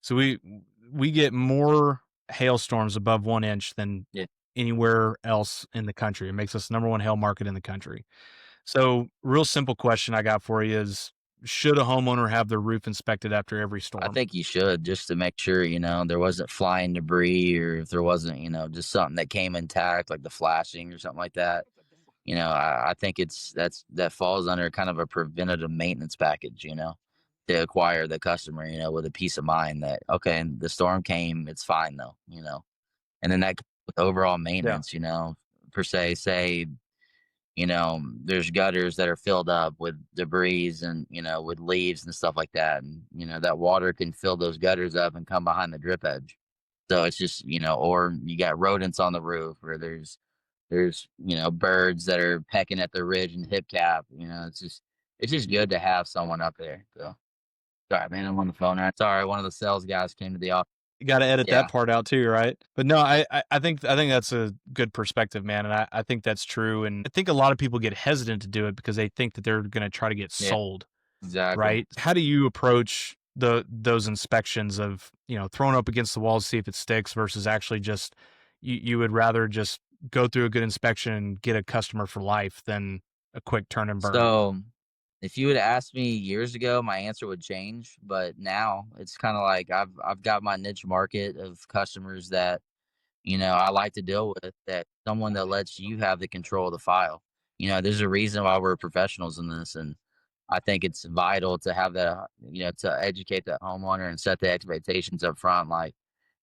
So we get more hailstorms above 1 inch than yeah. anywhere else in the country. It makes us number 1 hail market in the country. So, real simple question I got for you is, should a homeowner have their roof inspected after every I storm? think you should just to make sure, there wasn't flying debris or if there wasn't, just something that came intact, like the flashing or something like that. I think that falls under kind of a preventative maintenance package, to acquire the customer, with a peace of mind that, okay, the storm came, it's fine though. and then that comes with overall Yeah. maintenance, per se. Say, there's gutters that are filled up with debris and, with leaves and stuff like that. And, that water can fill those gutters up and come behind the drip edge. So it's just, or you got rodents on the roof, or there's, birds that are pecking at the ridge and hip cap. It's just good to have someone up there. So sorry, man, I'm on the phone. Right? Sorry, one of the sales guys came to the office. You gotta edit that Yeah, part out too, right? But no, I think that's a good perspective, man, and I think that's true, and I think a lot of people get hesitant to do it because they think that they're gonna try to get yeah, sold, exactly. right? How do you approach those inspections of, throwing up against the wall to see if it sticks versus actually just you would rather just go through a good inspection and get a customer for life than a quick turn and burn? So, if you had asked me years ago, my answer would change. But now it's kind of like I've got my niche market of customers that I like to deal with. That someone that lets you have the control of the file. There's a reason why we're professionals in this, and I think it's vital to have that. To educate the homeowner and set the expectations up front. Like,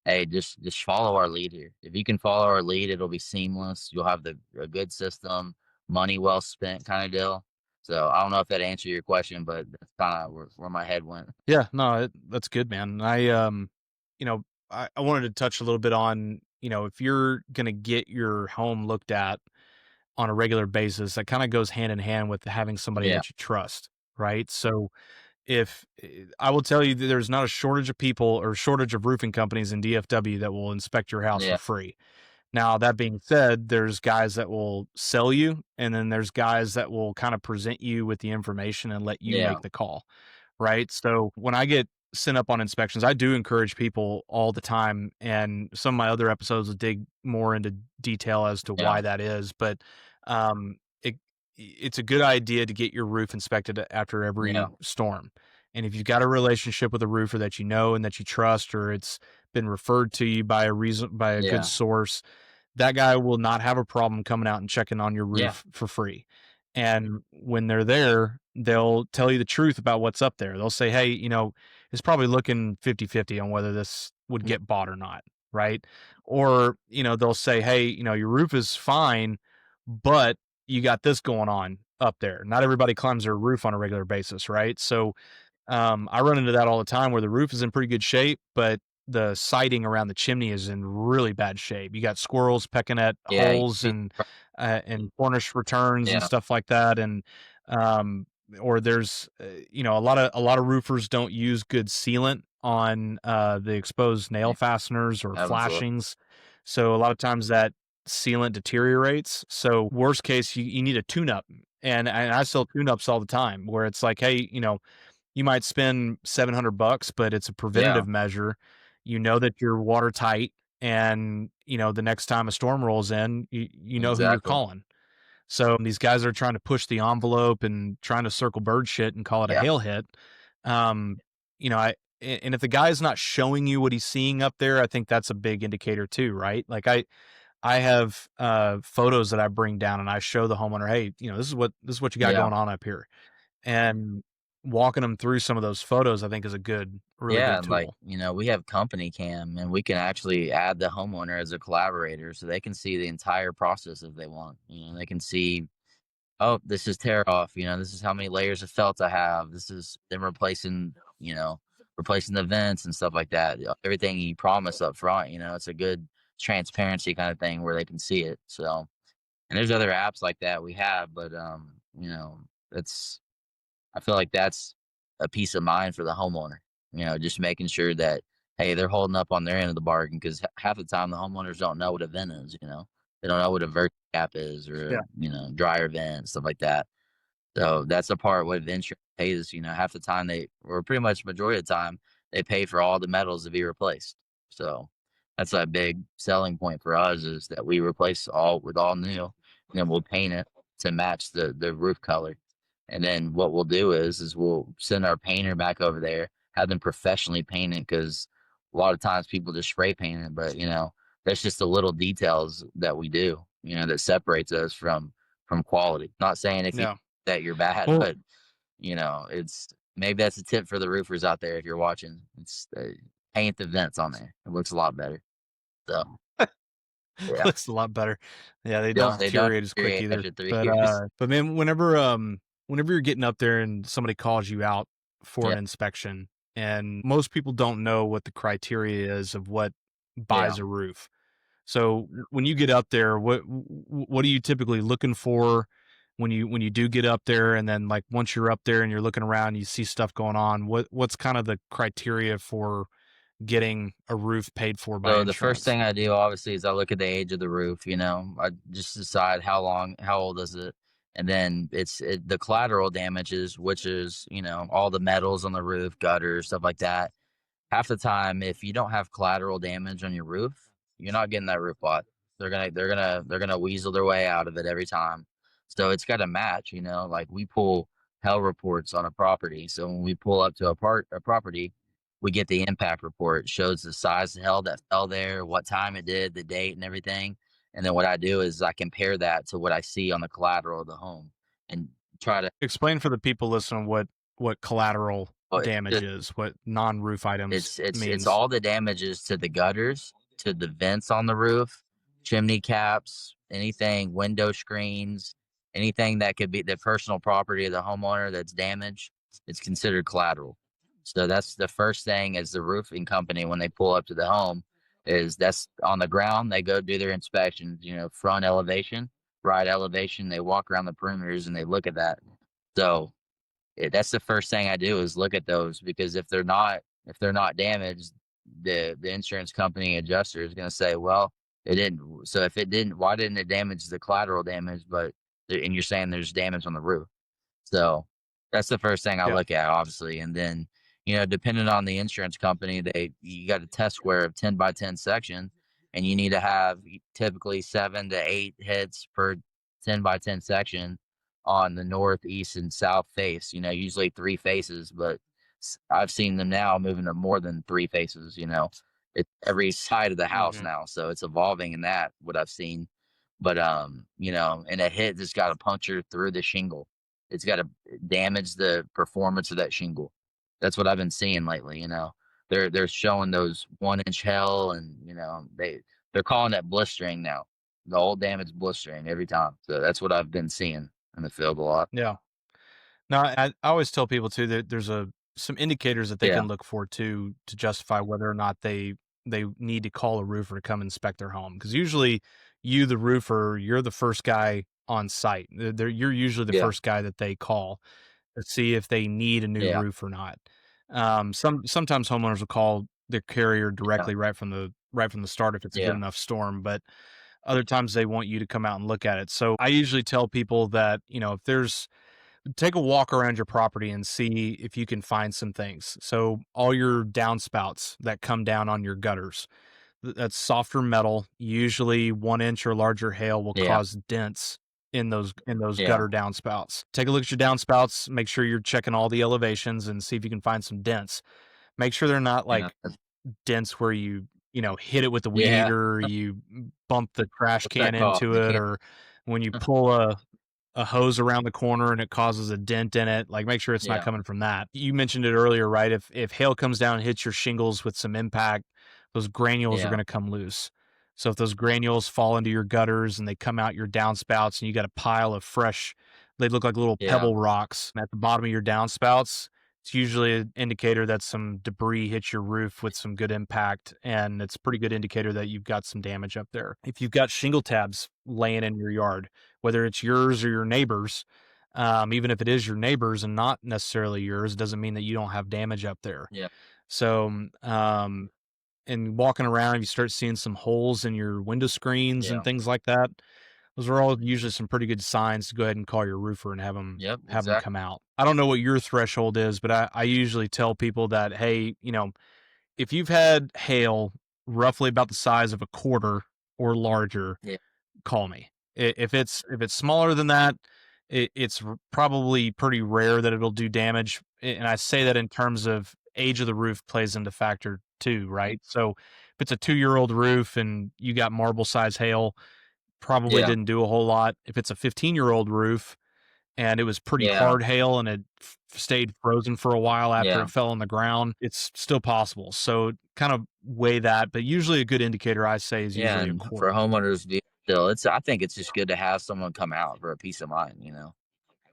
hey, just follow our lead here. If you can follow our lead, it'll be seamless. You'll have a good system, money well spent kind of deal. So I don't know if that answered your question, but that's kind of where my head went. Yeah, no, that's good, man. You know, I wanted to touch a little bit on, if you're gonna get your home looked at on a regular basis, that kind of goes hand in hand with having somebody Yeah, that you trust, right? So if I will tell you that there's not a shortage of people or shortage of roofing companies in DFW that will inspect your house for yeah, free. Now, that being said, there's guys that will sell you, and then there's guys that will kind of present you with the information and let you yeah, make the call, right? So when I get sent up on inspections, I do encourage people all the time. And some of my other episodes will dig more into detail as to yeah, why that is. But um, it, it's a good idea to get your roof inspected after yeah, every storm. And if you've got a relationship with a roofer that you know and that you trust, or it's been referred to you by a good yeah, source, that guy will not have a problem coming out and checking on your yeah, roof for free. And when they're there, they'll tell you the truth about what's up there. They'll say, "Hey, it's probably looking 50-50 on whether this would mm, get bought or not." Right. Or, they'll say, "Hey, your roof is fine, but you got this going on up there." Not everybody climbs their roof on a regular basis. Right. So I run into that all the time where the roof is in pretty good shape, but the siding around the chimney is in really bad shape. You got squirrels pecking at yeah. You holes see, and cornice returns and yeah, stuff like that, and um, or there's a lot of roofers don't use good sealant on the exposed nail yeah, fasteners or absolutely. flashings, so a lot of times that sealant deteriorates. So worst case, you need a tune up, and I sell tune ups all the time where it's like, hey, you might spend $700, but it's a Yeah, preventative measure. You know that you're watertight, and the next time a storm rolls in, you know who you're exactly. calling. So these guys are trying to push the envelope and trying to circle bird shit and call it a Yeah, hail hit. Um, and if the guy's not showing you what he's seeing up there, I think that's a big indicator too, right? Like I have photos that I bring down and I show the homeowner, hey, this is what you got yeah. going on up here, and walking them through some of those photos, I think is a really Yeah, good like, tool. we have company cam and we can actually add the homeowner as a collaborator so they can see the entire process if they want. They can see, oh, this is tear off, this is how many layers of felt I have. This is them replacing the vents and stuff like that. Everything you promise up front, it's a good transparency kind of thing where they can see it. So, and there's other apps like that we have, but that's I feel like that's a peace of mind for the homeowner, just making sure that, hey, they're holding up on their end of the bargain because half the time the homeowners don't know what a vent is. They don't know what a vert cap is or, Yeah. dryer vent, stuff like that. So that's the part what the insurance pays, half the time or pretty much majority of the time, they pay for all the metals to be replaced. So that's a big selling point for us is that we replace all with all new, and then we'll paint it to match the roof color. And then what we'll do is we'll send our painter back over there, have them professionally paint it because a lot of times people just spray paint it, but that's just the little details that we do, that separates us from quality. Not saying if you Yeah. that you're bad, Well, but it's maybe that's a tip for the roofers out there if you're watching. It's paint the vents on there. It looks a lot better. So Yeah. Looks a lot better. Yeah, they don't They don't deteriorate as quick deteriorate either. after 3 But, years. man, whenever you're getting up there and somebody calls you out for Yeah, an inspection, and most people don't know what the criteria is of what yeah. buys a roof. So when you get up there, what are you typically looking for when you do get up there? And then like once you're up there and you're looking around, you see stuff going on. What's kind of the criteria for getting a roof paid for by So the first insurance? thing I do obviously is I look at the age of the roof, you know. I just decide how old is it? And then the collateral damages, which is, you know, all the metals on the roof, gutters, stuff like that. Half the time, if you don't have collateral damage on your roof, you're not getting that roof bought. They're gonna weasel their way out of it every time. So it's got to match, you know. Like we pull hell reports on a property. So when we pull up to a property, we get the impact report. It shows the size of hell that fell there, what time it did, the date, and everything. And then what I do is I compare that to what I see on the collateral of the home, and try to. Explain for the people listening what collateral Well, damage is, what non-roof items it's means. all the damages to the gutters, to the vents on the roof, chimney caps, anything, window screens, anything that could be the personal property of the homeowner that's damaged. It's considered collateral. So that's the first thing as the roofing company when they pull up to the home is that's on the ground. They go do their inspections. You know, front elevation, right elevation. They walk around the perimeters and they look at that. So that's the first thing I do is look at those because if they're not damaged, the insurance company adjuster is going to say, well, it didn't. So if it didn't, why didn't it damage the collateral damage? And you're saying there's damage on the roof. So that's the first thing I Yeah. look at, obviously, and then depending on the insurance company, you got a test square of 10 by 10 section, and you need to have typically 7 to 8 hits per 10 by 10 section on the north, east, and south face. You know, usually three faces, but I've seen them now moving to more than three faces. You know, it's every side of the house Hmm. now, so it's evolving in that what I've seen. But and a hit just got to puncture through the shingle. It's got to damage the performance of that shingle. That's what I've been seeing lately. You know, they're showing those 1 inch hell, and they're calling that blistering now. The old damage blistering every time. So that's what I've been seeing in the field a lot. Yeah. No, I always tell people too that there's some indicators that they Yeah, can look for to justify whether or not they need to call a roofer to come inspect their home. Because usually, you, the roofer, you're the first guy on site. You're usually the yeah, first guy that they call to see if they need a new yeah, roof or not. Sometimes homeowners will call their carrier yeah, directly right from the start if it's a good yeah, enough storm, but other times they want you to come out and look at it. So I usually tell people that if there's take a walk around your property and see if you can find some things. So all your downspouts that come down on your gutters, that's softer metal. Usually 1 inch or larger hail will yeah, cause dents in those yeah, gutter downspouts. Take a look at your downspouts. Make sure you're checking all the elevations and see if you can find some dents. Make sure they're not yeah, like dents where you hit it with a weed yeah. eater, or you bump the trash What's can that called? into The it, can. or when you pull a hose around the corner and it causes a dent in it, like make sure it's not Yeah, coming from that. You mentioned it earlier, right? If hail comes down and hits your shingles with some impact, those granules are yeah, going to come loose. So if those granules fall into your gutters and they come out your downspouts and you got a pile of fresh, they look like little yeah, pebble rocks at the bottom of your downspouts. It's usually an indicator that some debris hits your roof with some good impact, and it's a pretty good indicator that you've got some damage up there. If you've got shingle tabs laying in your yard, whether it's yours or your neighbor's, even if it is your neighbor's and not necessarily yours, doesn't mean that you don't have damage up there. yeah, So, and walking around, you start seeing some holes in your window screens and yeah. things like that. Those are all usually some pretty good signs to go ahead and call your roofer and have them Yep, have them exactly. come out. I don't know what your threshold is, but I usually tell people that, hey, if you've had hail roughly about the size of a quarter or larger, Yeah, call me. If it's smaller than that, it's probably pretty rare that it'll do damage. And I say that in terms of age of the roof plays into factor too, right? So if it's a 2 year old roof and you got marble size hail, probably yeah, didn't do a whole lot. If it's a 15-year-old roof and it was pretty Yeah. hard hail and it stayed frozen for a while after Yeah. it fell on the ground, it's still possible. So kind of weigh that, but usually a good indicator I say is Yeah, usually a and for quarter. homeowners, still, I think it's just good to have someone come out for a peace of mind,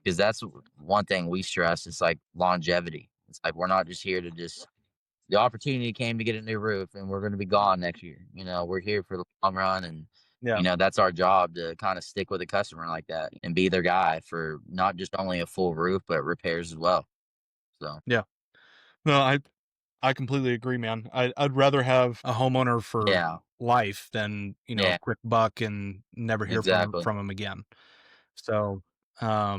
because that's one thing we stress. It's like longevity. It's like we're not just here to just the opportunity came to get a new roof, and we're going to be gone next year. We're here for the long run, and Yeah. that's our job to kind of stick with a customer like that and be their guy for not just only a full roof but repairs as well. So Yeah. No, I completely agree, man. I'd rather have a homeowner for yeah, life than, yeah, quick buck and never hear exactly. from him again. So, I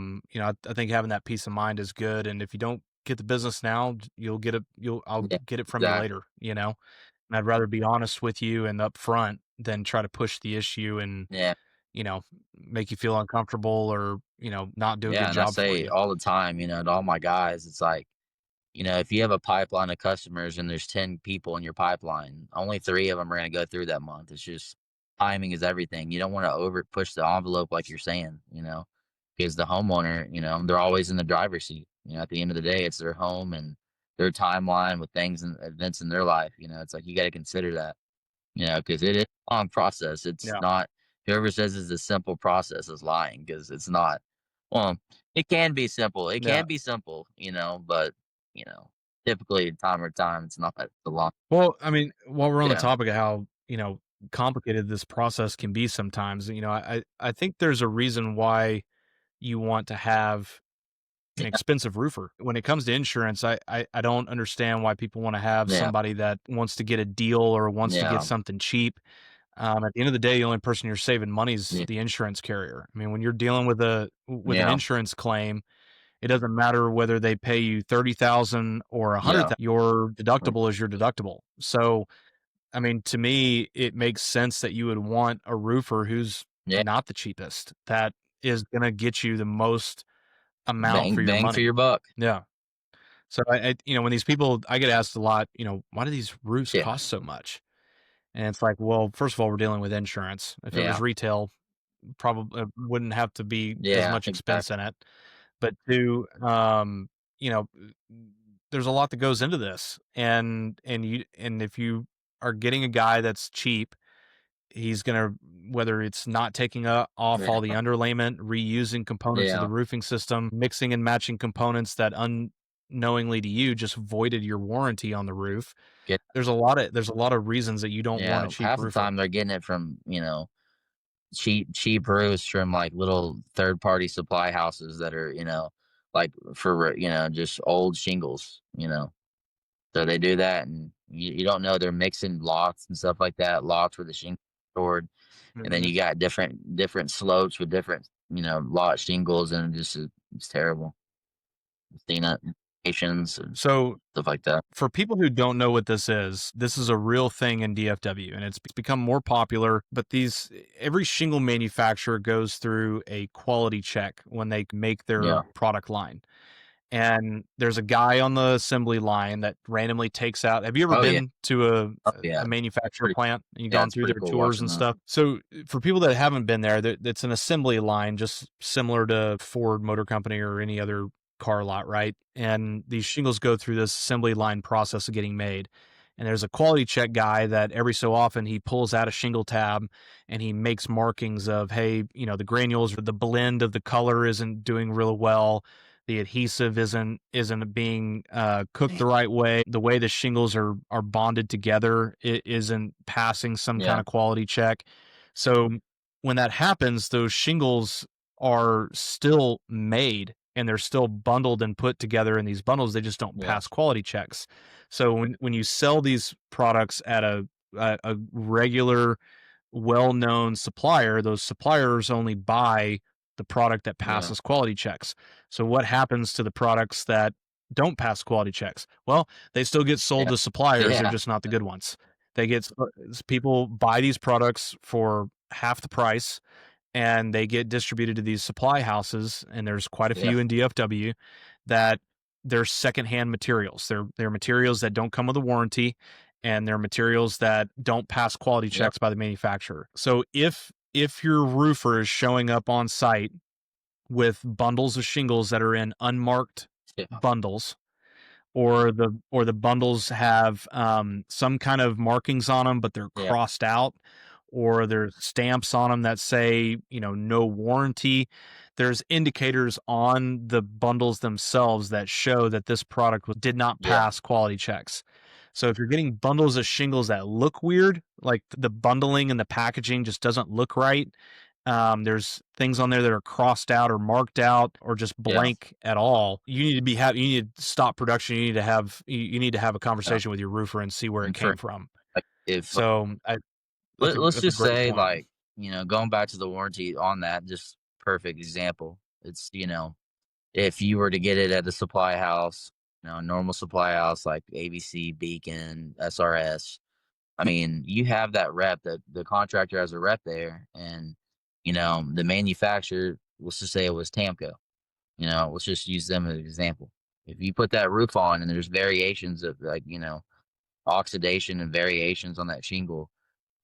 think having that peace of mind is good. And if you don't get the business now, I'll Yeah, get it from you exactly. later. And I'd rather be honest with you and upfront than try to push the issue and, Yeah. you know, make you feel uncomfortable or, not do a Yeah, good and I job for say you. all the time, to all my guys, it's like, if you have a pipeline of customers and there's 10 people in your pipeline, only 3 of them are going to go through that month. It's just timing is everything. You don't want to over push the envelope like you're saying, because the homeowner, they're always in the driver's seat. At the end of the day, it's their home and their timeline with things and events in their life. It's like you got to consider that. Because it is a long process. It's Yeah. not whoever says it's a simple process is lying because it's not. Well, it can be simple. It Yeah. can be simple, but you know, typically time or time it's not the long. Well, I mean, while we're on the Yeah, topic of how, complicated this process can be sometimes, I think there's a reason why you want to have an yeah, expensive roofer. When it comes to insurance, I don't understand why people want to have yeah, somebody that wants to get a deal or wants to get yeah, something cheap. At the end of the day, the only person you're saving money is yeah, the insurance carrier. I mean, when you're dealing with an yeah, insurance claim, it doesn't matter whether they pay you 30,000 or yeah, 100,000. Your deductible is your deductible. So I mean, to me, it makes sense that you would want a roofer who's yeah. not the cheapest, that is gonna get you the most amount for Bang, your bang for money. your buck. Yeah. So when these people I get asked a lot, why do these roofs Yeah, cost so much? And it's like, well, first of all, we're dealing with insurance. If it was yeah, retail, probably wouldn't have to be as yeah, much expense exactly. in it. But two, you know, there's a lot that goes into this, and if you are getting a guy that's cheap, he's gonna whether it's not taking off all the Yeah, underlayment, reusing components of the yeah, roofing system, mixing and matching components that unknowingly to you just voided your warranty on the roof. get There's a lot of reasons that you don't want a yeah. cheap Half the roofer. time they're getting it from cheap roofs from like little third party supply houses that are like for just old shingles. So they do that, and you don't know they're mixing lots and stuff like that, lots where the shingles are stored, and then Mhm. you got different slopes with different lot shingles, and it's terrible. I've seen it, nations and So stuff like that. for people who don't know what this is a real thing in DFW and it's become more popular, but these every shingle manufacturer goes through a quality check when they make their Yeah. product line. And there's a guy on the assembly line that randomly takes out. Have you ever Oh yeah. been to Oh a yeah. manufacturer Pretty. plant and you've Yeah, gone it's through pretty their cool tours watching and that. stuff? So for people that haven't been there, it's an assembly line just similar to Ford Motor Company or any other car lot, right? And these shingles go through this assembly line process of getting made. And there's a quality check guy that every so often he pulls out a shingle tab and he makes markings of, hey, the granules, the blend of the color isn't doing real well, the adhesive isn't being cooked the right way, the way the shingles are bonded together it isn't passing some kind Yeah. of quality check. So when that happens, those shingles are still made and they're still bundled and put together in these bundles, they just don't Yeah. pass quality checks. So when you sell these products at a regular well-known supplier, those suppliers only buy the product that Yeah. passes quality checks. So what happens to the products that don't pass quality checks? Well, they still get sold Yeah. to suppliers, they're Yeah. just not the good ones. They get people buy these products for half the price and they get distributed to these supply houses, and there's quite a Yeah. few in DFW that they're secondhand materials. They're materials that don't come with a warranty, and they're materials that don't pass quality Yep. checks by the manufacturer. So if your roofer is showing up on site with bundles of shingles that are in unmarked Yeah. bundles, or the bundles have some kind of markings on them, but they're Yeah. crossed out, or there's stamps on them that say, no warranty. There's indicators on the bundles themselves that show that this product did not Yeah. pass quality checks. So if you're getting bundles of shingles that look weird, like the bundling and the packaging just doesn't look right, there's things on there that are crossed out or marked out or just Yeah. blank at all. You need to stop production. You need to have a Yeah. conversation with your roofer and see where it And for came from. like, if So let's that's a just great say, point. like, going back to the warranty on that, just perfect example. It's, if you were to get it at a supply house, a normal supply house like ABC, Beacon, SRS, I mean, you have that rep, that the contractor has a rep there, and the manufacturer, let's just say it was Tamco. Let's just use them as an example. If you put that roof on and there's variations of, like, oxidation and variations on that shingle,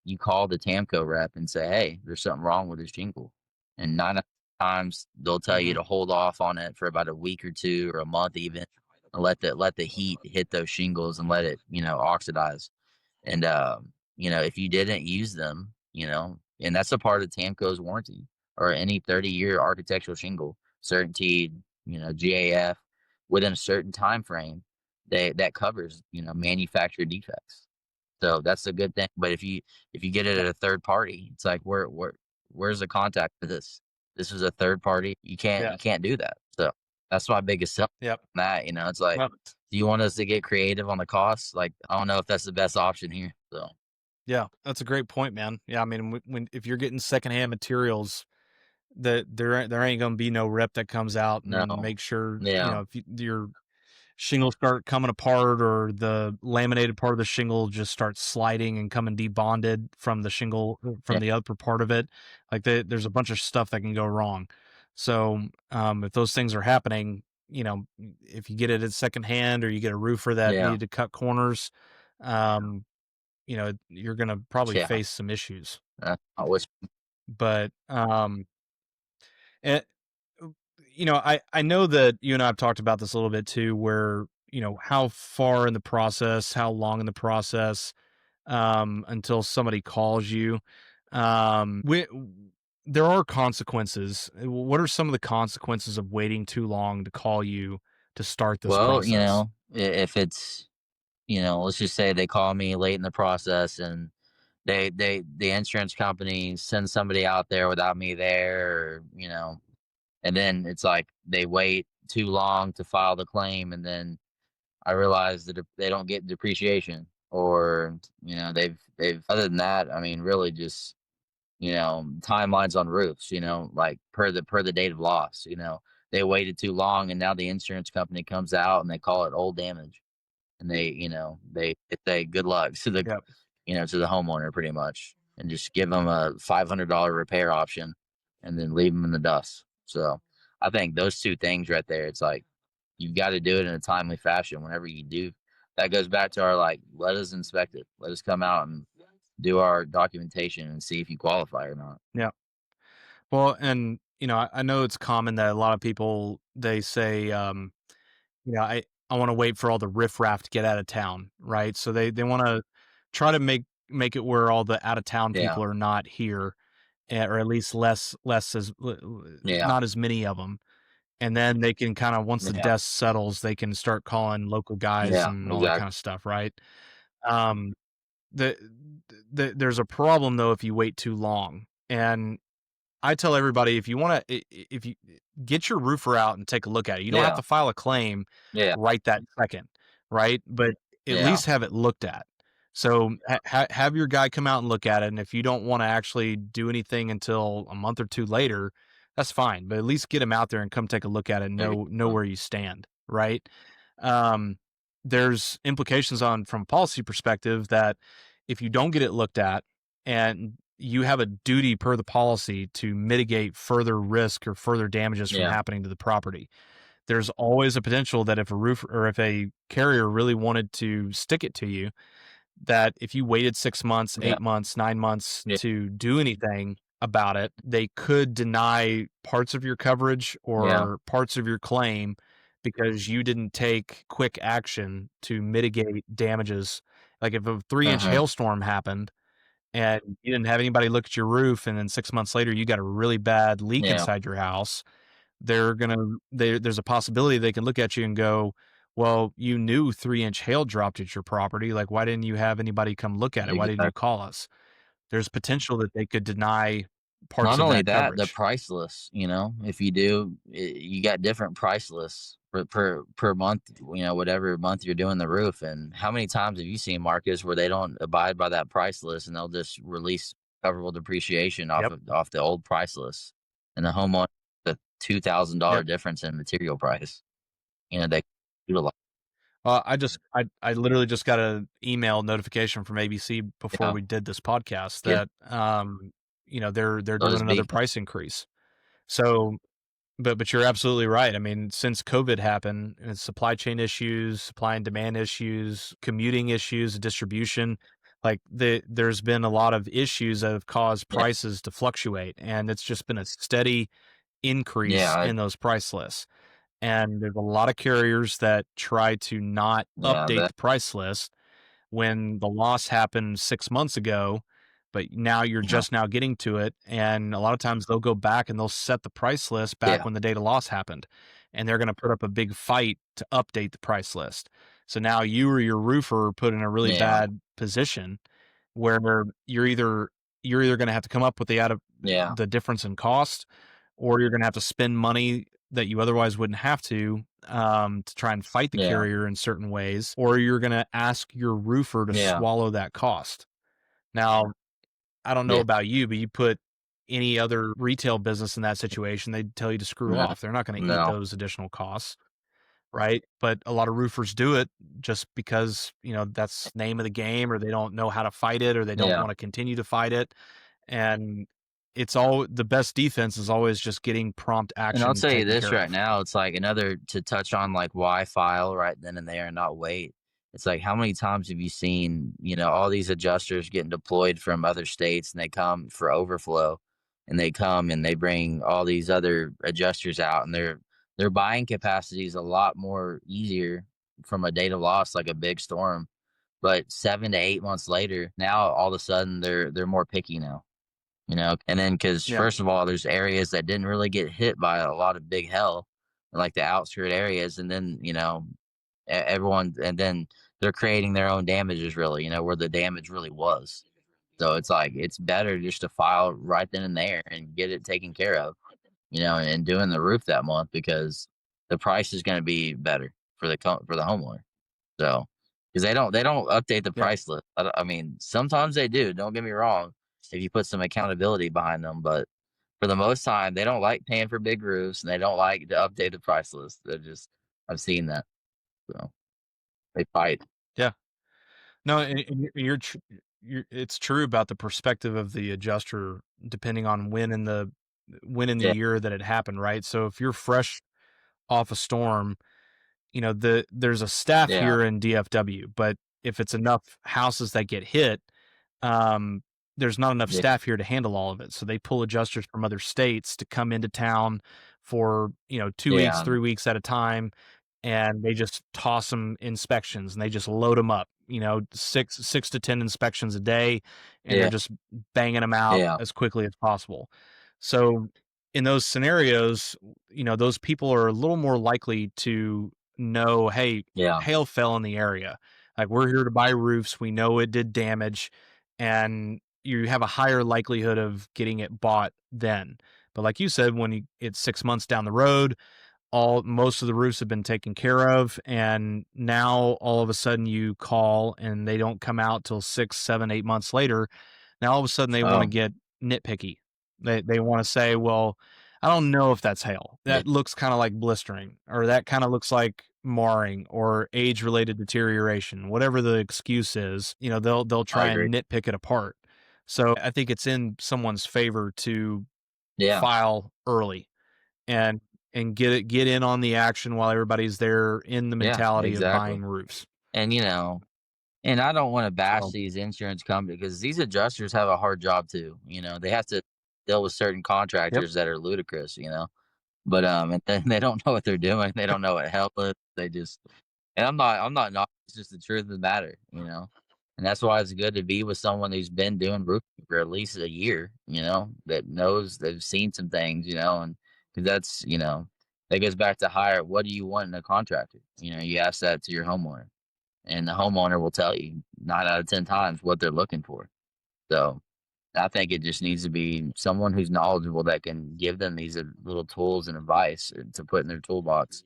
you call the Tamco rep and say, "Hey, there's something wrong with this shingle," and 9 out of times they'll tell you Hmm. to hold off on it for about a week or 2 or a month even, and let the heat hit those shingles and let it, oxidize. And, if you didn't use them, and that's a part of Tamco's warranty, or any 30-year architectural shingle, certainty, GAF, within a certain time frame, that covers, manufacturer defects. So that's a good thing. But if you get it Yeah. at a third party, it's like, where's the contact for this? This is a third party. Yeah. You can't do that. So that's my biggest sell Yep. on that. It's like, Well, do you want us to get creative on the costs? Like, I don't know if that's the best option here. So yeah, that's a great point, man. Yeah, I mean, if you're getting secondhand materials, that there ain't gonna be no rep that comes out no, and make sure, yeah, if your shingles start coming apart or the laminated part of the shingle just starts sliding and coming debonded from the shingle yeah, from the upper part of it, like there's a bunch of stuff that can go wrong. So if those things are happening, if you get it at secondhand or you get a roofer that yeah, needed to cut corners, um, you're gonna probably yeah. face some issues. I wish, But eh, I know that you and I have talked about this a little bit too, where, how far in the process, how long in the process, until somebody calls you. We, there are consequences. What are some of the consequences of waiting too long to call you to start this well, process? if it's, let's just say they call me late in the process, and the insurance company sends somebody out there without me there, or, and then it's like they wait too long to file the claim, and then I realize that they don't get depreciation, or, they've other than that, I mean, really just, timelines on roofs, like per the date of loss, they waited too long, and now the insurance company comes out and they call it old damage, and they say good luck to the, Yep. to the homeowner, pretty much, and just give them a $500 repair option, and then leave them in the dust. So I think those two things right there, it's like, you've got to do it in a timely fashion whenever you do. That goes back to our, like, let us inspect it. Let us come out and do our documentation and see if you qualify or not. Yeah. Well, and I know it's common that a lot of people they say, I want to wait for all the riffraff to get out of town, right? So they want to try to make it where all the out of town Yeah. people are not here, or at least Yeah. not as many of them. And then they can kind of once the Yeah. dust settles, they can start calling local guys Yeah. and all that kind Exactly. of stuff, right? Um, the, there's a problem though if you wait too long, and I tell everybody if you want to, if you get your roofer out and take a look at it, you don't have Yeah. to file a claim Yeah. right that second, right? But at Yeah. least have it looked at. So have your guy come out and look at it, and if you don't want to actually do anything until a month or two later, that's fine. But at least get him out there and come take a look at it and There you know go. where you stand, right? Um, there's implications on from a policy perspective that if you don't get it looked at and you have a duty per the policy to mitigate further risk or further damages from Yeah. happening to the property. There's always a potential that if a roof or if a carrier really wanted to stick it to you, that if you waited 6 months, Yeah. 8 months, 9 months Yeah. to do anything, about it, they could deny parts of your coverage Yeah. or parts of your claim because you didn't take quick action to mitigate damages. Like if a 3-inch Uh-huh. hailstorm happened and you didn't have anybody look at your roof, and then 6 months later you got a really bad leak Yeah. inside your house, there's a possibility they can look at you and go, "Well, you knew 3-inch hail dropped at your property, like, why didn't you have anybody come look at it? Why didn't you Exactly. call us?" There's potential that they could deny parts Not of only that that, the coverage. price list, if you do, you got different price lists per month, whatever month you're doing the roof. And how many times have you seen markets where they don't abide by that price list and they'll just release coverable depreciation Yep, off the old price list, and the homeowner the $2,000 yep. difference in material price, they utilize. I literally just got an email notification from ABC before Yeah, we did this podcast yeah, that, they're so doing does another beacon. price increase. So but you're absolutely right. I mean, since COVID happened, and supply chain issues, supply and demand issues, commuting issues, distribution, like there's been a lot of issues that have caused Yeah, prices to fluctuate, and it's just been a steady increase yeah, in those price lists. And there's a lot of carriers that try to not yeah, update that, the price list when the loss happened 6 months ago, but now you're yeah, just now getting to it, and a lot of times they'll go back and they'll set the price list back yeah, when the date of loss happened, and they're gonna put up a big fight to update the price list. So now you or your roofer are put in a really yeah, bad position where you're either gonna have to come up with yeah, the difference in cost, or you're gonna have to spend money that you otherwise wouldn't have to try and fight the yeah, carrier in certain ways, or you're gonna ask your roofer to yeah, swallow that cost. Now, I don't know yeah. about you, but you put any other retail business in that situation, they'd tell you to screw No, off. They're not gonna eat no. those additional costs, right? But a lot of roofers do it just because, that's name of the game, or they don't know how to fight it, or they don't Yeah, wanna continue to fight it, and it's all the best defense is always just getting prompt and I'll action tell you taken this care right of. now, it's like another to touch on, like, why file right then and there and not wait. It's like, how many times have you seen, all these adjusters getting deployed from other states, and they come for overflow, and they come and they bring all these other adjusters out, and their buying capacity is a lot more easier from a data loss, like a big storm. But 7 to 8 months later, now all of a sudden they're more picky now. And then because Yeah, first of all, there's areas that didn't really get hit by a lot of big hail, like the outskirt areas, and then everyone, and then they're creating their own damages, really, where the damage really was. So it's like it's better just to file right then and there and get it taken care of, and doing the roof that month because the price is going to be better for for the homeowner. So, because they don't update the yeah, price list. I mean, sometimes they do. Don't get me wrong. If you put some accountability behind them, but for the most time, they don't like paying for big roofs and they don't like to update the price list. They're just I've seen that. So they fight. yeah. No, and you're it's true about the perspective of the adjuster depending on when in the Yeah, year that it happened, right? So if you're fresh off a storm, there's a staff yeah, here in DFW, but if it's enough houses that get hit, um, there's not enough yeah, staff here to handle all of it. So they pull adjusters from other states to come into town for, 2 weeks, yeah, 3 weeks at a time, and they just toss them inspections, and they just load them up, 6 to 10 inspections a day, and they're yeah, just banging them out yeah, as quickly as possible. So in those scenarios, those people are a little more likely to know, "Hey, yeah, hail fell in the area. Like, we're here to buy roofs. We know it did damage," and you have a higher likelihood of getting it bought then. But like you said, when it's 6 months down the road, all most of the roofs have been taken care of, and now all of a sudden you call and they don't come out till 6, 7, 8 months later. Now all of a sudden they wanna oh, get nitpicky. They wanna say, "Well, I don't know if that's hail. yeah, That looks kinda like blistering, or that kinda looks like marring or age-related deterioration." Whatever the excuse is, they'll I try agree. and nitpick it apart. So, I think it's in someone's favor to Yeah, file early and get in on the action while everybody's there in the yeah, mentality of exactly. buying roofs. And and I don't want to bash So these insurance companies because these adjusters have a hard job too. They have to deal with certain Yep. contractors that are ludicrous, but, and then they don't know what they're doing, they don't know what help is, they just and I'm not it's just the truth of the matter. And that's why it's good to be with someone who's been doing roofing for at least a year, that knows they've seen some things, and 'cause that goes back to hire what do you want in a contractor? You ask that to your homeowner, and the homeowner will tell you 9 out of 10 times what they're looking for. So I think it just needs to be someone who's knowledgeable that can give them these little tools and advice to put in their toolbox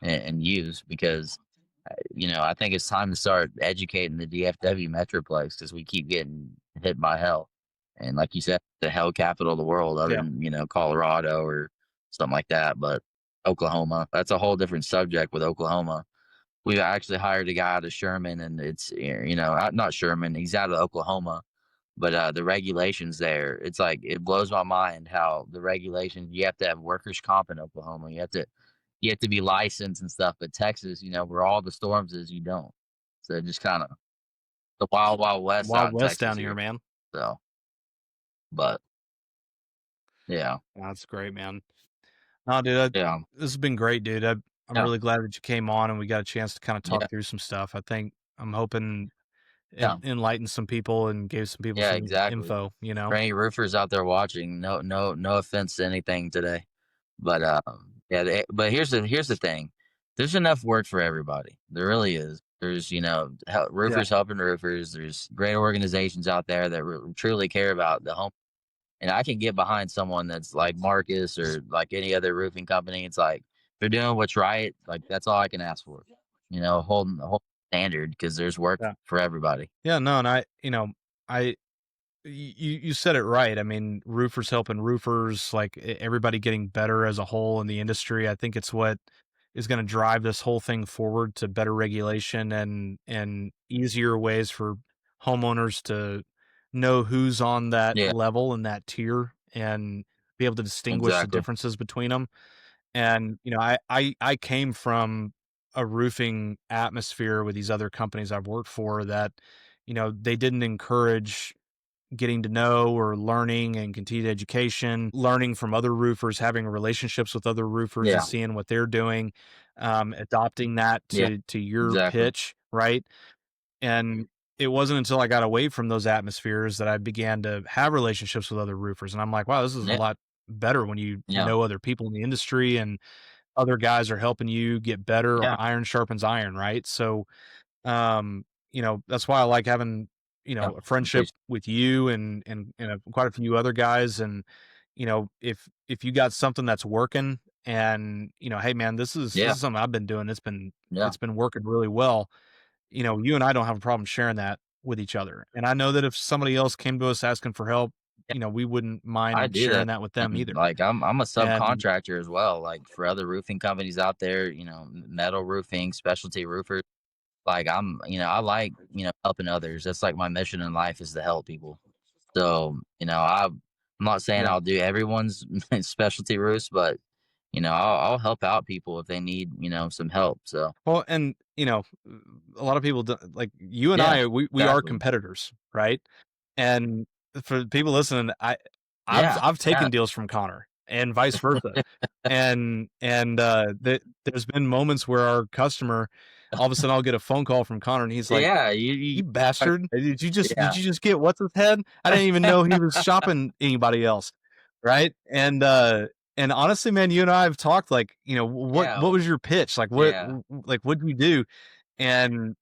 and use because, I think it's time to start educating the DFW Metroplex because we keep getting hit by hell. And like you said, the hell capital of the world, other Yeah. than, Colorado or something like that. But Oklahoma, that's a whole different subject with Oklahoma. We actually hired a guy out of Sherman, and it's not Sherman. He's out of Oklahoma, but the regulations there, it's like it blows my mind how the regulations. You have to have workers' comp in Oklahoma. You have to be licensed and stuff. But Texas, where all the storms is, you don't. So it just kind of the wild, wild west out Wild in West Texas down here, here. man. So, but yeah, That's great, man. No, dude, yeah, this has been great, dude. I'm yeah, really glad that you came on and we got a chance to kind of yeah, talk through some stuff. I'm hoping it yeah, enlightened some people and gave some people yeah, some exactly. info, you For know? any roofers out there watching, no, no, no offense to anything today. But, yeah, but here's the thing. There's enough work for everybody. There really is. There's, Yeah. roofers helping roofers. There's great organizations out there that truly care about the home. And I can get behind someone that's like Marcus or like any other roofing company. It's like they're doing what's right. Like that's all I can ask for. Holding the whole standard because there's work Yeah. for everybody. Yeah, no, and I you said it right. I mean, roofers helping roofers, like everybody getting better as a whole in the industry. I think it's what is going to drive this whole thing forward to better regulation and easier ways for homeowners to know who's on that Yeah, level and that tier and be able to distinguish the exactly. differences between them. And I came from a roofing atmosphere with these other companies I've worked for that they didn't encourage getting to know or learning and continued education, learning from other roofers, having relationships with other roofers and Yeah, seeing what they're doing, adopting that yeah, to your exactly. pitch, right? And it wasn't until I got away from those atmospheres that I began to have relationships with other roofers, and I'm like, wow, this is a Yeah, lot better when you yeah, know other people in the industry and other guys are helping you get better. yeah, Iron sharpens iron, right? So that's why I like having, yeah. a friendship Appreciate with you and quite a few other guys. And, if you got something that's working and, hey man, this Yeah, is something I've been doing. yeah, It's been working really well. You and I don't have a problem sharing that with each other. And I know that if somebody else came to us asking for help, yeah. we wouldn't I mind do sharing that. that with them And either. like I'm a And subcontractor as well, like for other roofing companies out there, metal roofing, specialty roofers. Like I like, helping others. That's like my mission in life is to help people. So, I'm not saying yeah. I'll do everyone's specialty roofs, but I'll help out people if they need, some help. So Well, and a lot of people like you and yeah, I, we are exactly. competitors, right? And for people listening, Yeah, I've yeah. taken deals from Connor and vice versa. And there's been moments where our customer, all of a sudden, I'll get a phone call from Connor, and he's like, Yeah, "You bastard! Did yeah, you just get what's his head? I didn't even know he was shopping anybody else, right?" And honestly, man, you and I have talked like, yeah, what was your pitch? Like yeah, like what do you do? And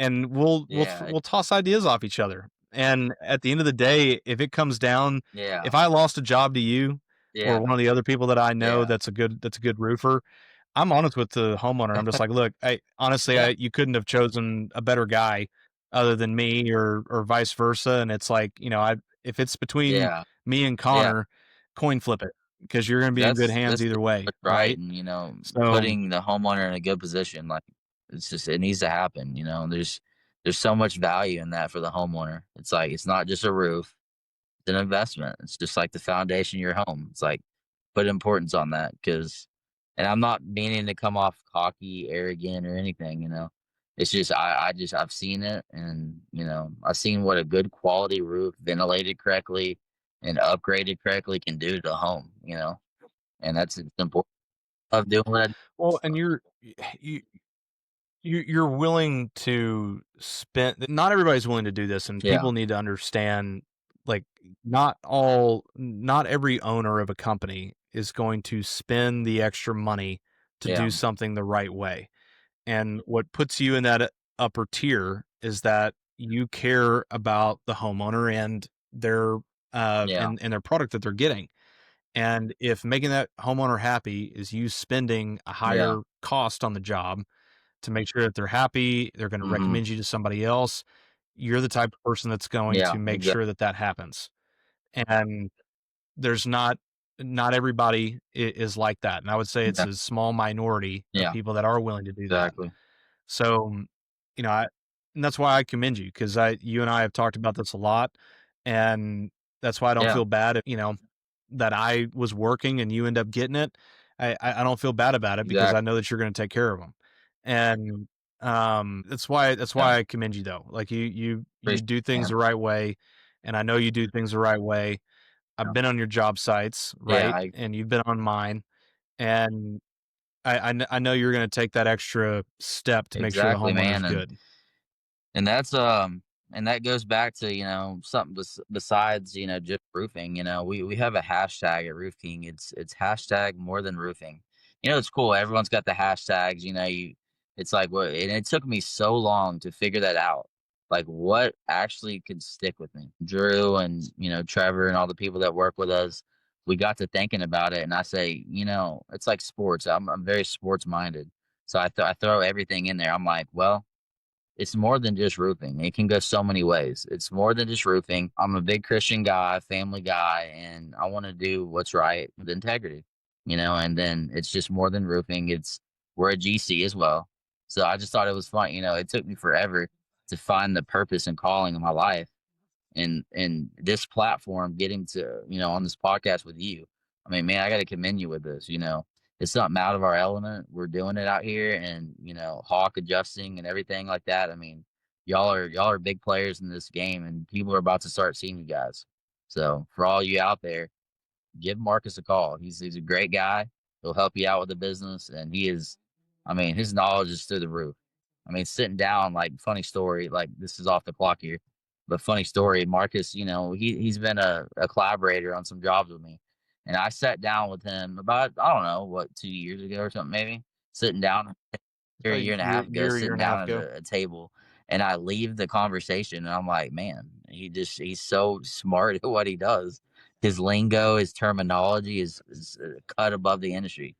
yeah, we'll toss ideas off each other. And at the end of the day, if it comes down, yeah, if I lost a job to you or yeah, one of the other people that I know yeah, that's a good roofer, I'm honest with the homeowner. I'm just like, look, I honestly, yeah, you couldn't have chosen a better guy other than me or vice versa. And it's like, if it's between yeah, me and yeah. Connor, coin flip it because you're going to be in good hands That's either way, what's right, right? and So putting the homeowner in a good position. Like it needs to happen. There's so much value in that for the homeowner. It's like it's not just a roof; it's an investment. It's just like the foundation of your home. It's like put importance on that because, and I'm not meaning to come off cocky, arrogant, or anything. It's just I've seen it, and I've seen what a good quality roof, ventilated correctly. and upgrade it correctly can do to the home, and that's it's important of doing what I do. Well, and you you're willing to spend not everybody's willing to do this, and Yeah, people need to understand, like, not every owner of a company is going to spend the extra money to yeah, do something the right way. And what puts you in that upper tier is that you care about the homeowner and their yeah, and their product that they're getting. And if making that homeowner happy is you spending a yeah, higher cost on the job to make sure that they're happy, they're going to mhm, recommend you to somebody else, you're the type of person that's going yeah, to make exactly, sure that that happens. And there's not everybody is like that. And I would say it's yeah, a small minority of yeah, people that are willing to do that. exactly, So, you know, and that's why I commend you because you and I have talked about this a lot, and that's why I don't yeah, feel bad if that I was working and you end up getting it. I don't feel bad about it because I exactly, know that you're going to take care of them, and that's yeah, why I commend you though. Like you appreciate do it, things man. the right way, and I know you do things the right way. I've Yeah, been on your job sites, yeah, right, and you've been on mine, and I know you're gonna take that extra step to make sure the exactly, homeowner's man, and good. And that's and that goes back to, something besides, just roofing. We have a hashtag at Roof King. It's hashtag more than roofing. It's cool. Everyone's got the hashtags, it's like what and it took me so long to figure that out. Like what actually could stick with me. Drew and, Trevor and all the people that work with us, we got to thinking about it and I say, it's like sports. I'm very sports minded. So I throw everything in there. I'm like, well, it's more than just roofing. It can go so many ways. It's more than just roofing. I'm a big Christian guy, family guy, and I want to do what's right with integrity, and then it's just more than roofing. We're a GC as well. So I just thought it was fun. It took me forever to find the purpose and calling in my life and this platform getting to on this podcast with you. I mean, man, I got to commend you with this. It's something out of our element. We're doing it out here, and hawk adjusting and everything like that. I mean, y'all are big players in this game, and people are about to start seeing you guys. So for all you out there, give Marcus a call. He's a great guy. He'll help you out with the business, and I mean, his knowledge is through the roof. I mean, sitting down, like funny story, like this is off the clock here, but funny story. Marcus, he's been a collaborator on some jobs with me, and I sat down with him about I don't know what 2 years ago or something maybe, sitting down a year and a half ago, Year sitting and a half down at ago. a table, and I leave the conversation, and I'm like, man, he's so smart at what he does. His lingo, his terminology is cut above the industry.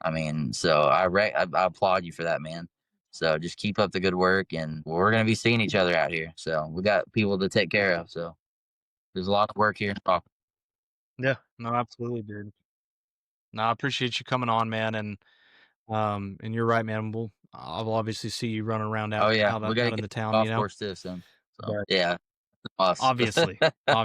I mean, so I applaud you for that, man. So just keep up the good work, and we're gonna be seeing each other out here. So we got people to take care of. So there's a lot of work here. Yeah, no, absolutely, dude. No, I appreciate you coming on, man, and you're right, man. I'll obviously see you running around Oh out yeah, out we got to out in get the town, golf course too soon. So but yeah, us. obviously. All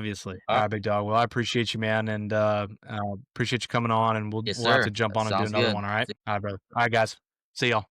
All right. right, big dog. Well, I appreciate you, man, and appreciate you coming on, and Yes, we'll have sir. to jump That on and do sounds another good. one. All right, all right, brother. All right, guys. See y'all.